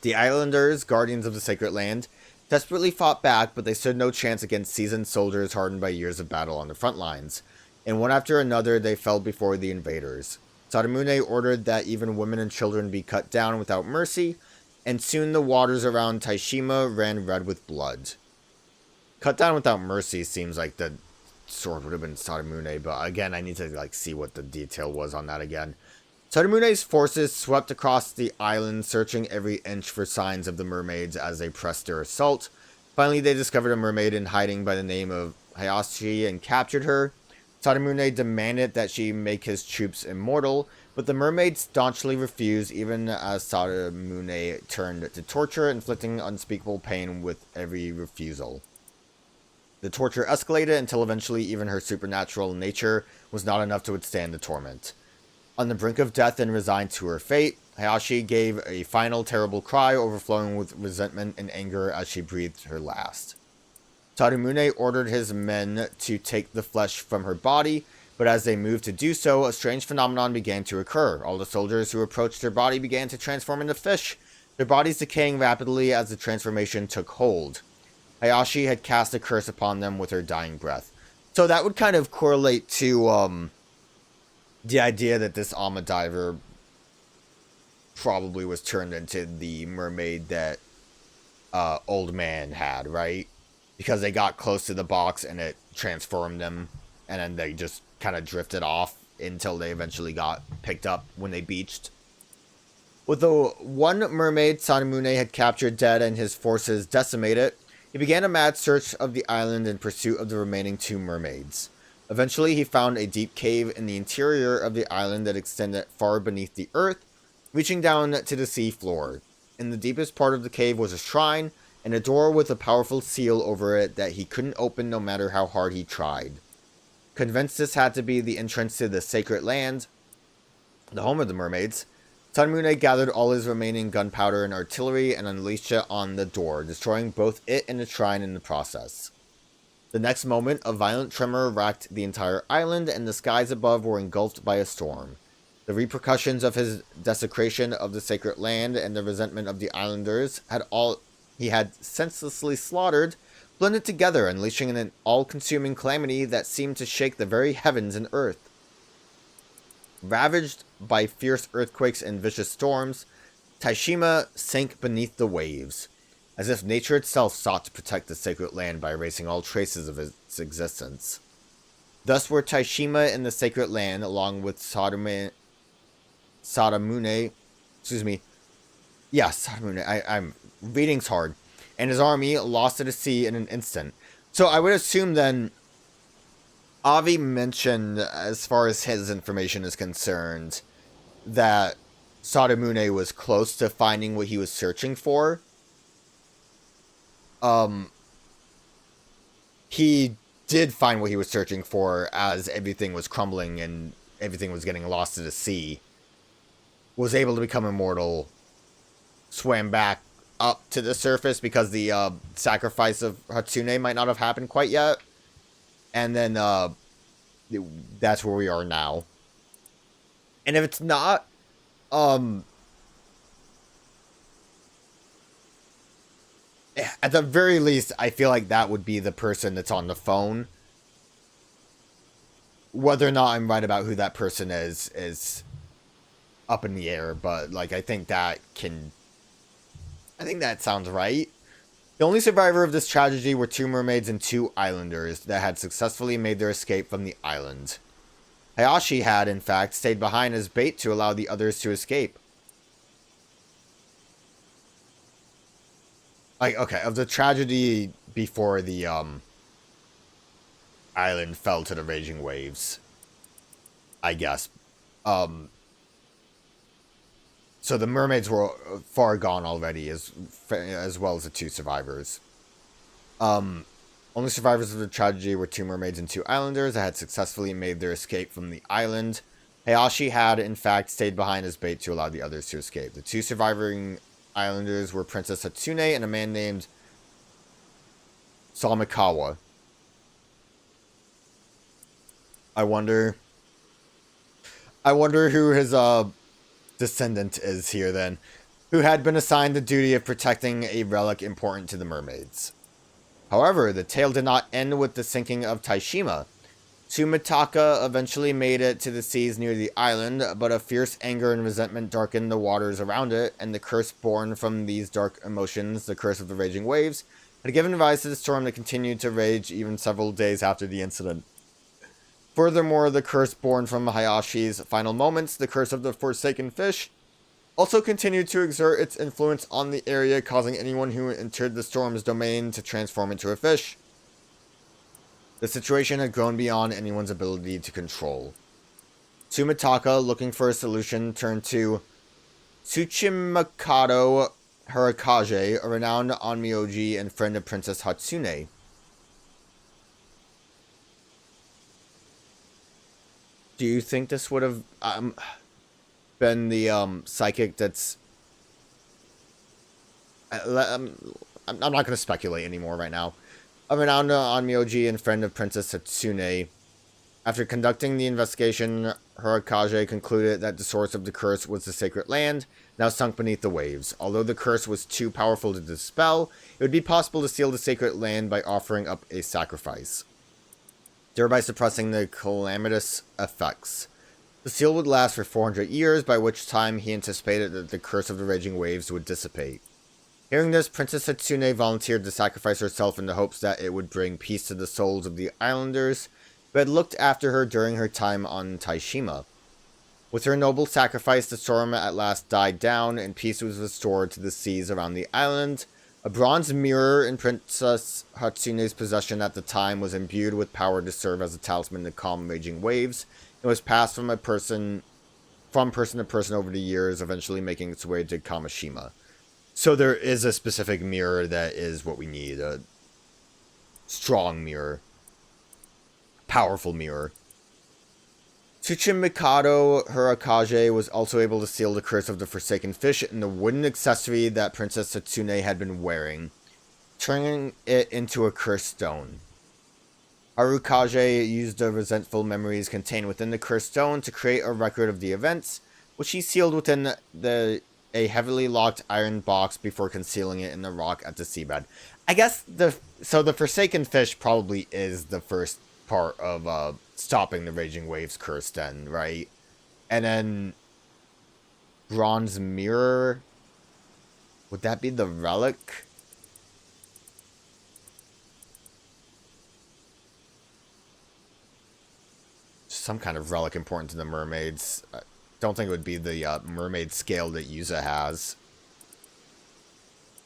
The islanders, guardians of the sacred land, desperately fought back, but they stood no chance against seasoned soldiers hardened by years of battle on the front lines, and one after another they fell before the invaders. Sadamune ordered that even women and children be cut down without mercy, and soon the waters around Ise-Shima ran red with blood. Cut down without mercy seems like the sword would have been Sadamune, but again, I need to see what the detail was on that again. Sadamune's forces swept across the island, searching every inch for signs of the mermaids as they pressed their assault. Finally, they discovered a mermaid in hiding by the name of Hayashi and captured her. Sadamune demanded that she make his troops immortal, but the mermaid staunchly refused, even as Sadamune turned to torture, inflicting unspeakable pain with every refusal. The torture escalated until eventually even her supernatural nature was not enough to withstand the torment. On the brink of death and resigned to her fate, Hayashi gave a final terrible cry, overflowing with resentment and anger as she breathed her last. Sadamune ordered his men to take the flesh from her body, but as they moved to do so, a strange phenomenon began to occur. All the soldiers who approached her body began to transform into fish, their bodies decaying rapidly as the transformation took hold. Hayashi had cast a curse upon them with her dying breath. So that would kind of correlate to, the idea that this Ama diver probably was turned into the mermaid that Old Man had, right? Because they got close to the box and it transformed them, and then they just kind of drifted off until they eventually got picked up when they beached. With the one mermaid Sadamune had captured dead and his forces decimated, he began a mad search of the island in pursuit of the remaining two mermaids. Eventually, he found a deep cave in the interior of the island that extended far beneath the earth, reaching down to the sea floor. In the deepest part of the cave was a shrine, and a door with a powerful seal over it that he couldn't open no matter how hard he tried. Convinced this had to be the entrance to the sacred land, the home of the mermaids, Sadamune gathered all his remaining gunpowder and artillery and unleashed it on the door, destroying both it and the shrine in the process. The next moment, a violent tremor racked the entire island, and the skies above were engulfed by a storm. The repercussions of his desecration of the sacred land and the resentment of the islanders he had senselessly slaughtered blended together, unleashing an all-consuming calamity that seemed to shake the very heavens and earth. Ravaged by fierce earthquakes and vicious storms, Ise-Shima sank beneath the waves, as if nature itself sought to protect the sacred land by erasing all traces of its existence. Thus were Ise-Shima and the sacred land, along with Sadamune, I'm reading's hard, and his army lost to the sea in an instant. So I would assume then, Avi mentioned, as far as his information is concerned, that Sadamune was close to finding what he was searching for. He did find what he was searching for as everything was crumbling and everything was getting lost to the sea. Was able to become immortal, swam back up to the surface because the sacrifice of Hatsune might not have happened quite yet. And then that's where we are now. And if it's not, at the very least, I feel like that would be the person that's on the phone. Whether or not I'm right about who that person is up in the air, but I think that sounds right. The only survivor of this tragedy were two mermaids and two islanders that had successfully made their escape from the island. Hayashi had, in fact, stayed behind as bait to allow the others to escape. Like, okay, of the tragedy before the, island fell to the raging waves, I guess. So the mermaids were far gone already, as well as the two survivors. Only survivors of the tragedy were two mermaids and two islanders that had successfully made their escape from the island. Hayashi had, in fact, stayed behind as bait to allow the others to escape. The two surviving islanders were Princess Hatsune and a man named Samikawa. I wonder who his descendant is here then, who had been assigned the duty of protecting a relic important to the mermaids. However, the tale did not end with the sinking of Ise-Shima. Tsumitaka eventually made it to the seas near the island, but a fierce anger and resentment darkened the waters around it, and the curse born from these dark emotions, the curse of the raging waves, had given rise to the storm that continued to rage even several days after the incident. Furthermore, the curse born from Hayashi's final moments, the curse of the forsaken fish, also continued to exert its influence on the area, causing anyone who entered the storm's domain to transform into a fish. The situation had grown beyond anyone's ability to control. Tsumitaka, looking for a solution, turned to Tsuchimikado Harakage, a renowned onmyoji and friend of Princess Hatsune. Do you think this would have been the psychic that's... I'm not going to speculate anymore right now. A renowned onmyoji and friend of Princess Hatsune. After conducting the investigation, Harakage concluded that the source of the curse was the sacred land, now sunk beneath the waves. Although the curse was too powerful to dispel, it would be possible to seal the sacred land by offering up a sacrifice, thereby suppressing the calamitous effects. The seal would last for 400 years, by which time he anticipated that the curse of the raging waves would dissipate. Hearing this, Princess Hatsune volunteered to sacrifice herself in the hopes that it would bring peace to the souls of the islanders who had looked after her during her time on Ise-Shima. With her noble sacrifice, the storm at last died down, and peace was restored to the seas around the island. A bronze mirror in Princess Hatsune's possession at the time was imbued with power to serve as a talisman to calm raging waves, and was passed from person to person over the years, eventually making its way to Kameshima. So there is a specific mirror that is what we need. A strong mirror. Powerful mirror. Tsuchimikado Harakage was also able to seal the curse of the Forsaken Fish in the wooden accessory that Princess Hatsune had been wearing, turning it into a cursed stone. Harakage used the resentful memories contained within the cursed stone to create a record of the events, which he sealed within a heavily locked iron box before concealing it in the rock at the seabed. I guess the Forsaken Fish probably is the first part of stopping the raging waves curse then, right? And then bronze mirror, would that be the relic? Some kind of relic important to the mermaids. I don't think it would be the mermaid scale that Yuza has.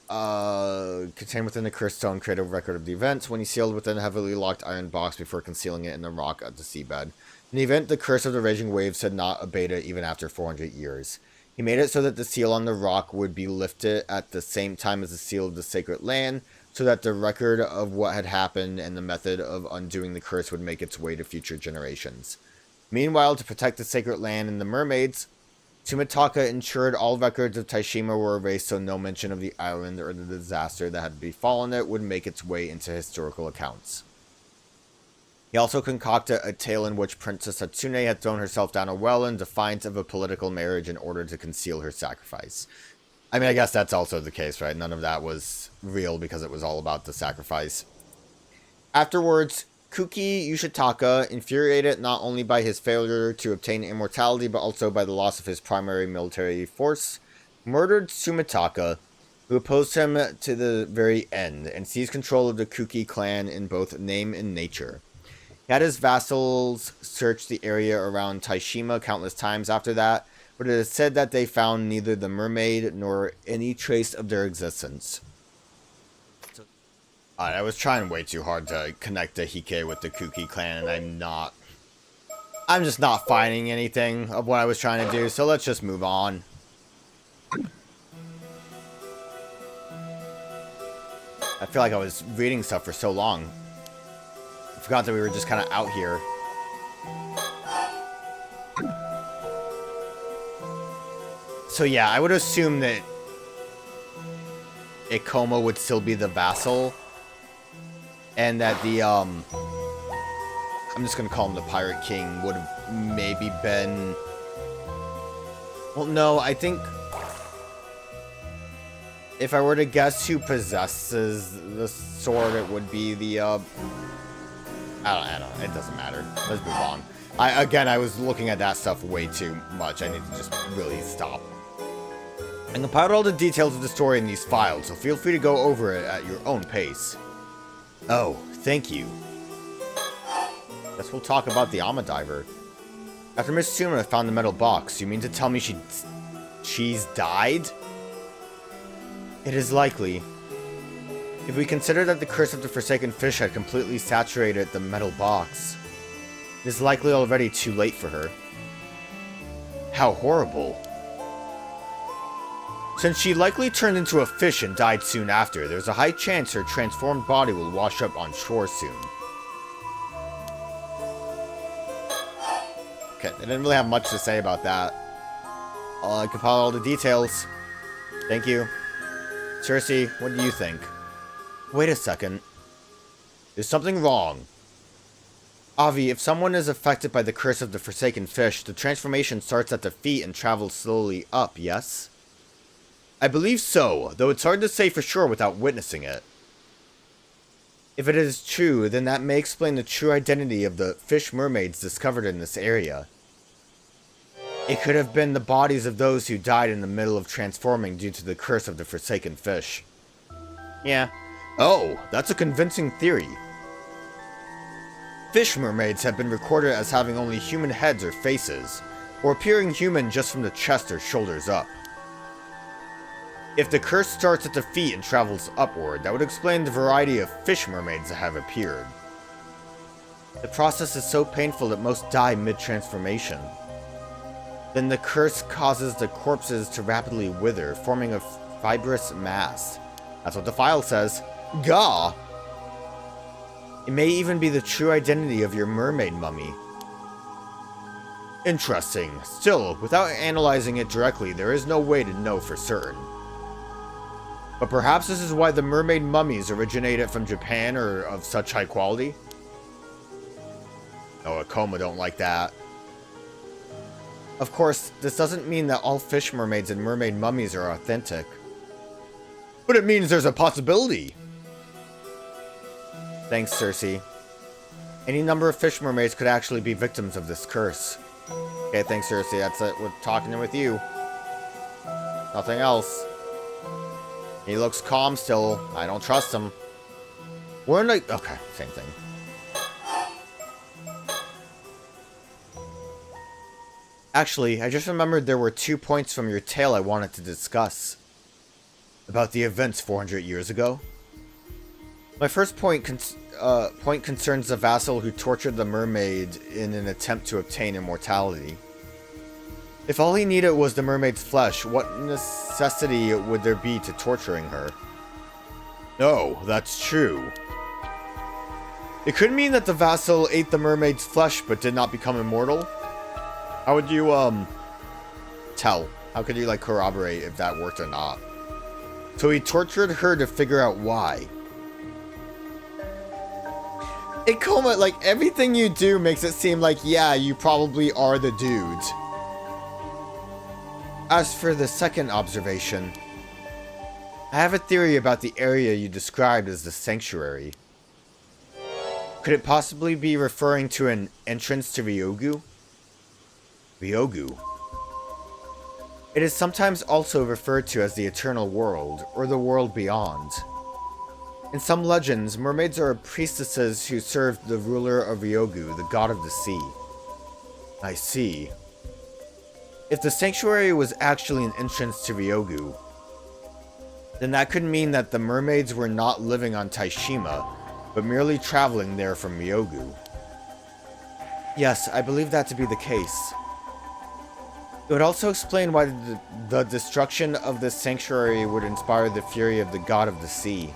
Contained within the cursed stone, create a record of the events when he sealed within a heavily locked iron box before concealing it in the rock at the seabed. In the event, the curse of the raging waves had not abated even after 400 years. He made it so that the seal on the rock would be lifted at the same time as the seal of the sacred land, so that the record of what had happened and the method of undoing the curse would make its way to future generations. Meanwhile, to protect the sacred land and the mermaids, Tsumitaka ensured all records of Ise-Shima were erased so no mention of the island or the disaster that had befallen it would make its way into historical accounts. He also concocted a tale in which Princess Hatsune had thrown herself down a well in defiance of a political marriage in order to conceal her sacrifice. I mean, I guess that's also the case, right? None of that was real because it was all about the sacrifice. Afterwards, Kuki Yushitaka, infuriated not only by his failure to obtain immortality but also by the loss of his primary military force, murdered Tsumitaka, who opposed him to the very end, and seized control of the Kuki clan in both name and nature. He had his vassals search the area around Ise-Shima countless times after that, but it is said that they found neither the mermaid nor any trace of their existence. I was trying way too hard to connect the Hike with the Kuki clan, and I'm just not finding anything of what I was trying to do, so let's just move on. I feel like I was reading stuff for so long. I forgot that we were just kind of out here. So yeah, I would assume that Ikoma would still be the vassal. And that the, I'm just gonna call him the Pirate King, would have maybe been... Well, no, I think... If I were to guess who possesses the sword, it would be the, I don't know, it doesn't matter. Let's move on. I was looking at that stuff way too much. I need to just really stop. I compiled all the details of the story in these files, so feel free to go over it at your own pace. Oh, thank you. Guess we'll talk about the Amadiver. After Miss Suma found the metal box, you mean to tell me she's died? It is likely. If we consider that the curse of the Forsaken Fish had completely saturated the metal box, it is likely already too late for her. How horrible. Since she likely turned into a fish and died soon after, there's a high chance her transformed body will wash up on shore soon. Okay, I didn't really have much to say about that. I compiled all the details. Thank you. Cersei, what do you think? Wait a second. There's something wrong. Avi, if someone is affected by the curse of the Forsaken Fish, the transformation starts at the feet and travels slowly up, yes? I believe so, though it's hard to say for sure without witnessing it. If it is true, then that may explain the true identity of the fish mermaids discovered in this area. It could have been the bodies of those who died in the middle of transforming due to the curse of the Forsaken Fish. Yeah. Oh, that's a convincing theory. Fish mermaids have been recorded as having only human heads or faces, or appearing human just from the chest or shoulders up. If the curse starts at the feet and travels upward, that would explain the variety of fish mermaids that have appeared. The process is so painful that most die mid-transformation. Then the curse causes the corpses to rapidly wither, forming a fibrous mass. That's what the file says. Gah! It may even be the true identity of your mermaid mummy. Interesting. Still, without analyzing it directly, there is no way to know for certain. But perhaps this is why the mermaid mummies originated from Japan or of such high quality? Oh, Ikoma don't like that. Of course, this doesn't mean that all fish mermaids and mermaid mummies are authentic. But it means there's a possibility! Thanks, Cersei. Any number of fish mermaids could actually be victims of this curse. Okay, thanks, Cersei. That's it. We're talking with you. Nothing else. He looks calm still. I don't trust him. We're in like... Okay, same thing. Actually, I just remembered there were 2 points from your tale I wanted to discuss. About the events 400 years ago. My first point concerns the vassal who tortured the mermaid in an attempt to obtain immortality. If all he needed was the mermaid's flesh, what necessity would there be to torturing her? No, that's true. It could mean that the vassal ate the mermaid's flesh but did not become immortal? How would you, tell? How could you, corroborate if that worked or not? So he tortured her to figure out why. Ikoma, everything you do makes it seem like, yeah, you probably are the dude. As for the second observation, I have a theory about the area you described as the sanctuary. Could it possibly be referring to an entrance to Ryogu? Ryogu. It is sometimes also referred to as the Eternal World, or the world beyond. In some legends, mermaids are priestesses who serve the ruler of Ryogu, the god of the sea. I see. If the sanctuary was actually an entrance to Ryogu, then that could mean that the mermaids were not living on Ise-Shima, but merely traveling there from Ryogu. Yes, I believe that to be the case. It would also explain why the destruction of this sanctuary would inspire the fury of the god of the sea.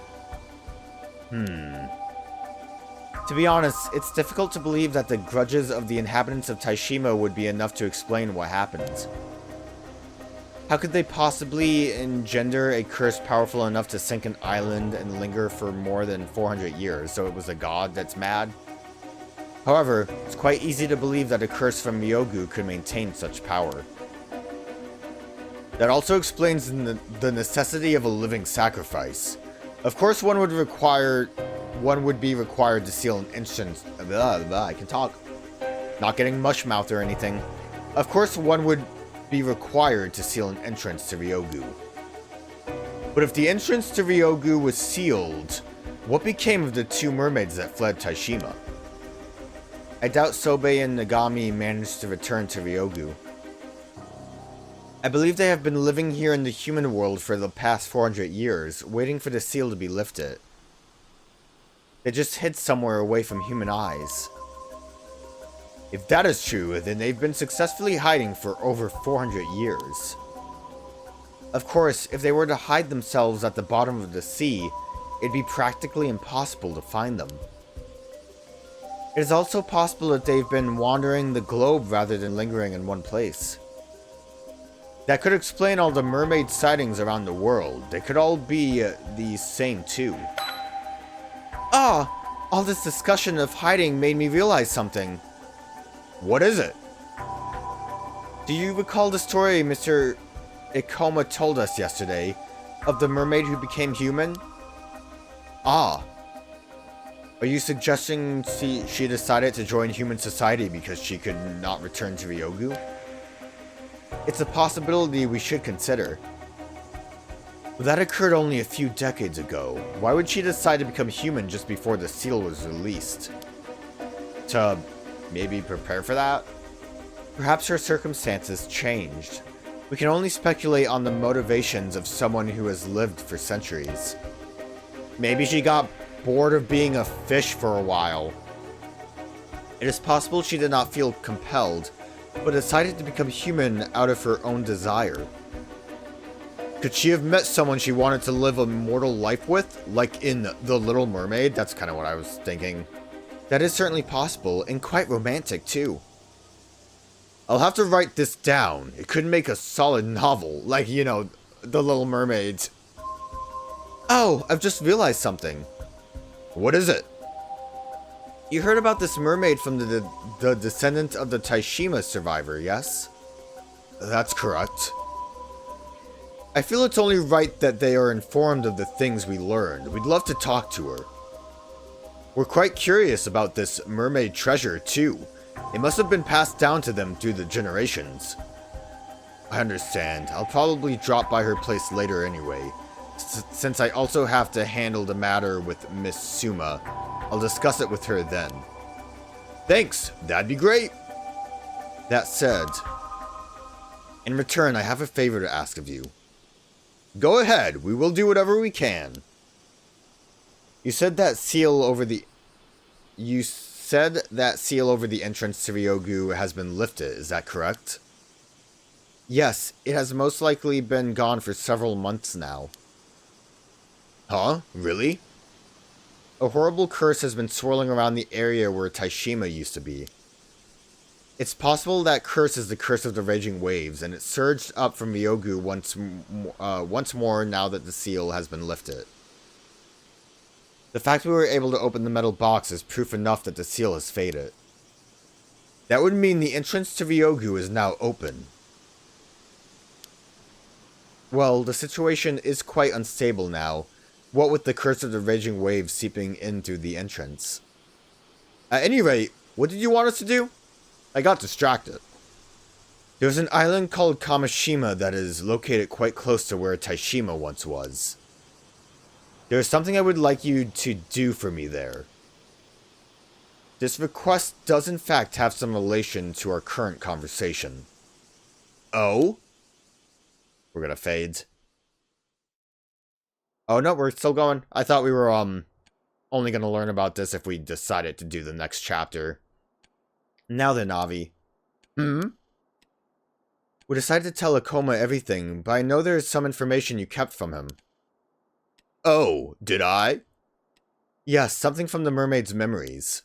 To be honest, it's difficult to believe that the grudges of the inhabitants of Ise-Shima would be enough to explain what happened. How could they possibly engender a curse powerful enough to sink an island and linger for more than 400 years, so it was a god that's mad? However, it's quite easy to believe that a curse from Ryogu could maintain such power. That also explains the necessity of a living sacrifice. Of course, one would be required to seal an entrance. I can talk. Not getting mush mouth or anything. Of course, one would be required to seal an entrance to Ryogu. But if the entrance to Ryogu was sealed, what became of the two mermaids that fled Ise-Shima? I doubt Sobe and Nagami managed to return to Ryogu. I believe they have been living here in the human world for the past 400 years, waiting for the seal to be lifted. They just hid somewhere away from human eyes. If that is true, then they've been successfully hiding for over 400 years. Of course, if they were to hide themselves at the bottom of the sea, it'd be practically impossible to find them. It is also possible that they've been wandering the globe rather than lingering in one place. That could explain all the mermaid sightings around the world. They could all be the same too. All this discussion of hiding made me realize something. What is it? Do you recall the story Mr. Ikoma told us yesterday of the mermaid who became human? Are you suggesting she decided to join human society because she could not return to Ryogu? It's a possibility we should consider. But that occurred only a few decades ago. Why would she decide to become human just before the seal was released? To maybe prepare for that? Perhaps her circumstances changed. We can only speculate on the motivations of someone who has lived for centuries. Maybe she got bored of being a fish for a while. It is possible she did not feel compelled, but decided to become human out of her own desire. Could she have met someone she wanted to live a mortal life with, like in The Little Mermaid? That's kind of what I was thinking. That is certainly possible, and quite romantic too. I'll have to write this down. It could make a solid novel, like, you know, The Little Mermaid. Oh, I've just realized something. What is it? You heard about this mermaid from the descendant of the Ise-Shima survivor, yes? That's correct. I feel it's only right that they are informed of the things we learned. We'd love to talk to her. We're quite curious about this mermaid treasure, too. It must have been passed down to them through the generations. I understand. I'll probably drop by her place later anyway. Since I also have to handle the matter with Miss Suma, I'll discuss it with her then. Thanks, that'd be great. That said, in return, I have a favor to ask of you. Go ahead, we will do whatever we can. You said that seal over the entrance to Ryogu has been lifted, is that correct? Yes, it has most likely been gone for several months now. Huh? Really? A horrible curse has been swirling around the area where Ise-Shima used to be. It's possible that curse is the curse of the raging waves, and it surged up from Ryogu once more now that the seal has been lifted. The fact we were able to open the metal box is proof enough that the seal has faded. That would mean the entrance to Ryogu is now open. Well, the situation is quite unstable now, what with the curse of the raging waves seeping in through the entrance. At any rate, what did you want us to do? I got distracted. There's an island called Kameshima that is located quite close to where Ise-Shima once was. There's something I would like you to do for me there. This request does in fact have some relation to our current conversation. Oh? We're gonna fade. Oh no, we're still going. I thought we were, only gonna learn about this if we decided to do the next chapter. Now then, Avi. We decided to tell Ikoma everything, but I know there is some information you kept from him. Oh, did I? Yes, something from the mermaid's memories.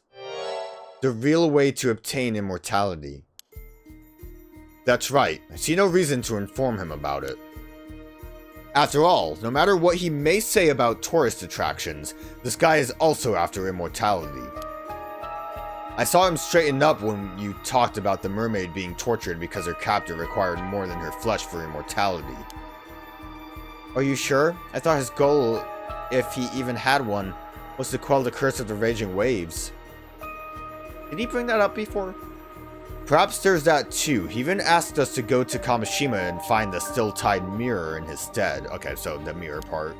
The real way to obtain immortality. That's right. I see no reason to inform him about it. After all, no matter what he may say about tourist attractions, this guy is also after immortality. I saw him straighten up when you talked about the mermaid being tortured because her captor required more than her flesh for immortality. Are you sure? I thought his goal, if he even had one, was to quell the curse of the raging waves. Did he bring that up before? Perhaps there's that too. He even asked us to go to Kameshima and find the still-tied mirror in his stead. Okay, so the mirror part.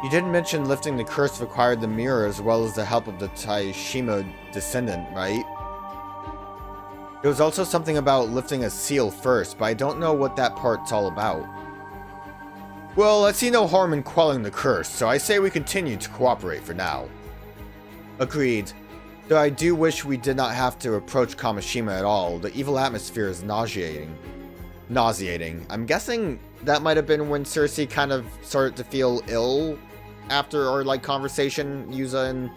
You didn't mention lifting the curse required the mirror as well as the help of the Ise-Shima descendant, right? There was also something about lifting a seal first, but I don't know what that part's all about. Well, I see no harm in quelling the curse, so I say we continue to cooperate for now. Agreed. Though I do wish we did not have to approach Kameshima at all. The evil atmosphere is nauseating. I'm guessing that might have been when Cersei kind of started to feel ill after our, like, conversation, Yuza and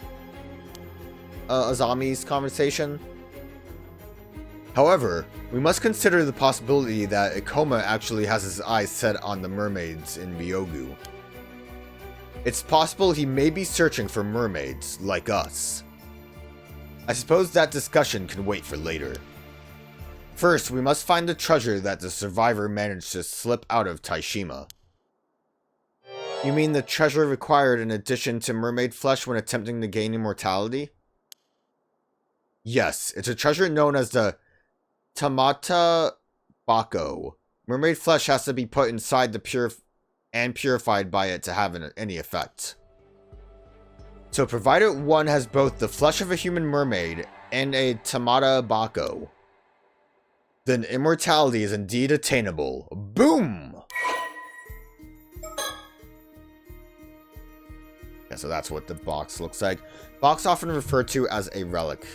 Azami's conversation. However, we must consider the possibility that Ikoma actually has his eyes set on the mermaids in Ryogu. It's possible he may be searching for mermaids, like us. I suppose that discussion can wait for later. First, we must find the treasure that the survivor managed to slip out of Ise-Shima. You mean the treasure required in addition to mermaid flesh when attempting to gain immortality? Yes, it's a treasure known as the Tamata Bako. Mermaid flesh has to be put inside the purified by it to have any effect. So provided one has both the flesh of a human mermaid and a Tamata Bako, then immortality is indeed attainable. Boom! Yeah, so that's what the box looks like. Box often referred to as a relic.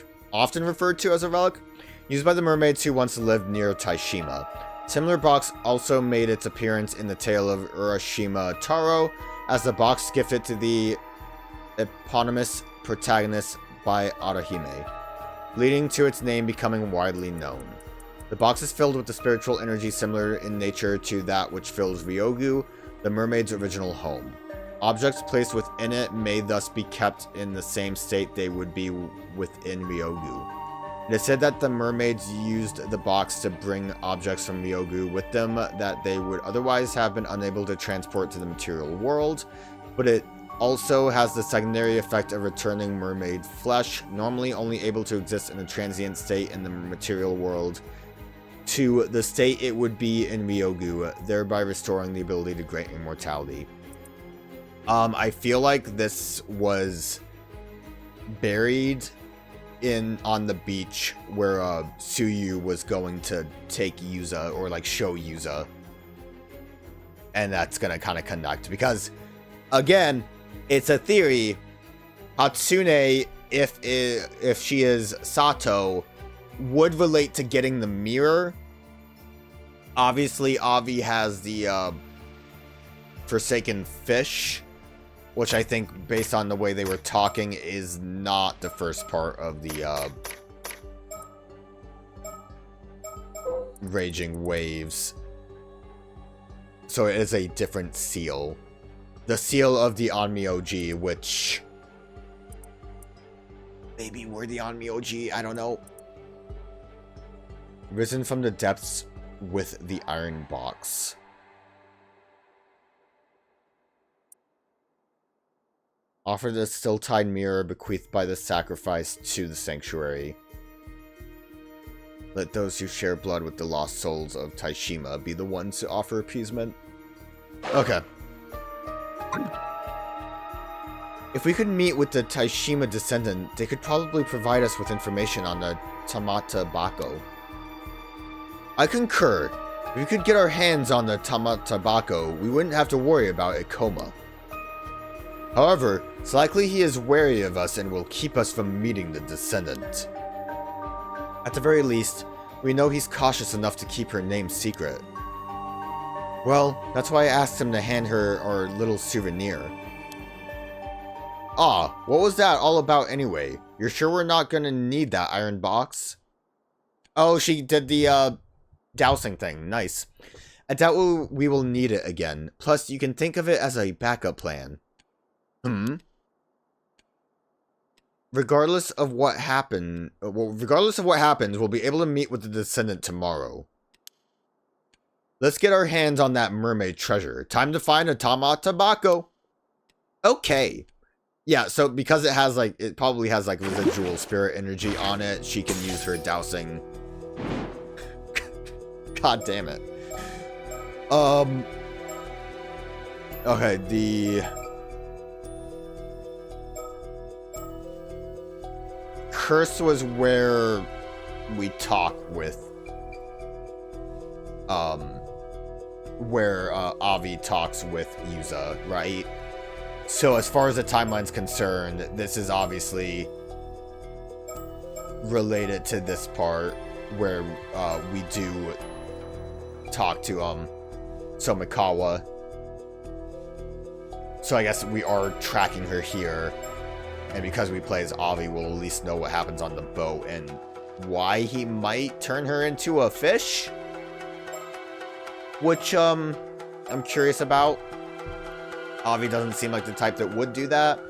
Used by the mermaids who once lived near Ise-Shima. Similar box also made its appearance in the tale of Urashima Taro, as the box gifted to the eponymous protagonist by Arahime, leading to its name becoming widely known. The box is filled with the spiritual energy similar in nature to that which fills Ryogu, the mermaid's original home. Objects placed within it may thus be kept in the same state they would be within Ryogu. It is said that the mermaids used the box to bring objects from Ryogu with them that they would otherwise have been unable to transport to the material world, but it also has the secondary effect of returning mermaid flesh, normally only able to exist in a transient state in the material world, to the state it would be in Ryogu, thereby restoring the ability to grant immortality. I feel like this was buried on the beach where Tsuyu was going to take Yuza, or like show Yuza, and that's gonna kind of connect because, again, it's a theory. Hatsune, if she is Sato, would relate to getting the mirror. Obviously, Avi has the Forsaken Fish, which I think, based on the way they were talking, is not the first part of the Raging Waves. So it is a different seal. The seal of the Onmyoji, which maybe we're the Onmyoji, I don't know. Risen from the depths with the iron box. Offer the still-tied mirror bequeathed by the sacrifice to the sanctuary. Let those who share blood with the lost souls of Ise-Shima be the ones to offer appeasement. Okay. If we could meet with the Ise-Shima descendant, they could probably provide us with information on the Tamata Bako. I concur. If we could get our hands on the Tamata Bako, we wouldn't have to worry about Ikoma. However, it's likely he is wary of us and will keep us from meeting the descendant. At the very least, we know he's cautious enough to keep her name secret. Well, that's why I asked him to hand her our little souvenir. Ah, what was that all about anyway? You're sure we're not gonna need that iron box? Oh, she did the, dowsing thing. Nice. I doubt we will need it again. Plus, you can think of it as a backup plan. Regardless of what happens, we'll be able to meet with the descendant tomorrow. Let's get our hands on that mermaid treasure. Time to find a Tamata Bako. Okay. Yeah, so because it probably has like residual spirit energy on it, she can use her dowsing. God damn it. Okay, the curse was where we talk with where Avi talks with Yuza, right? So as far as the timeline's concerned, this is obviously related to this part where we do talk to Somikawa. So I guess we are tracking her here, and because we play as Avi, we'll at least know what happens on the boat and why he might turn her into a fish, which I'm curious about. Avi doesn't seem like the type that would do that.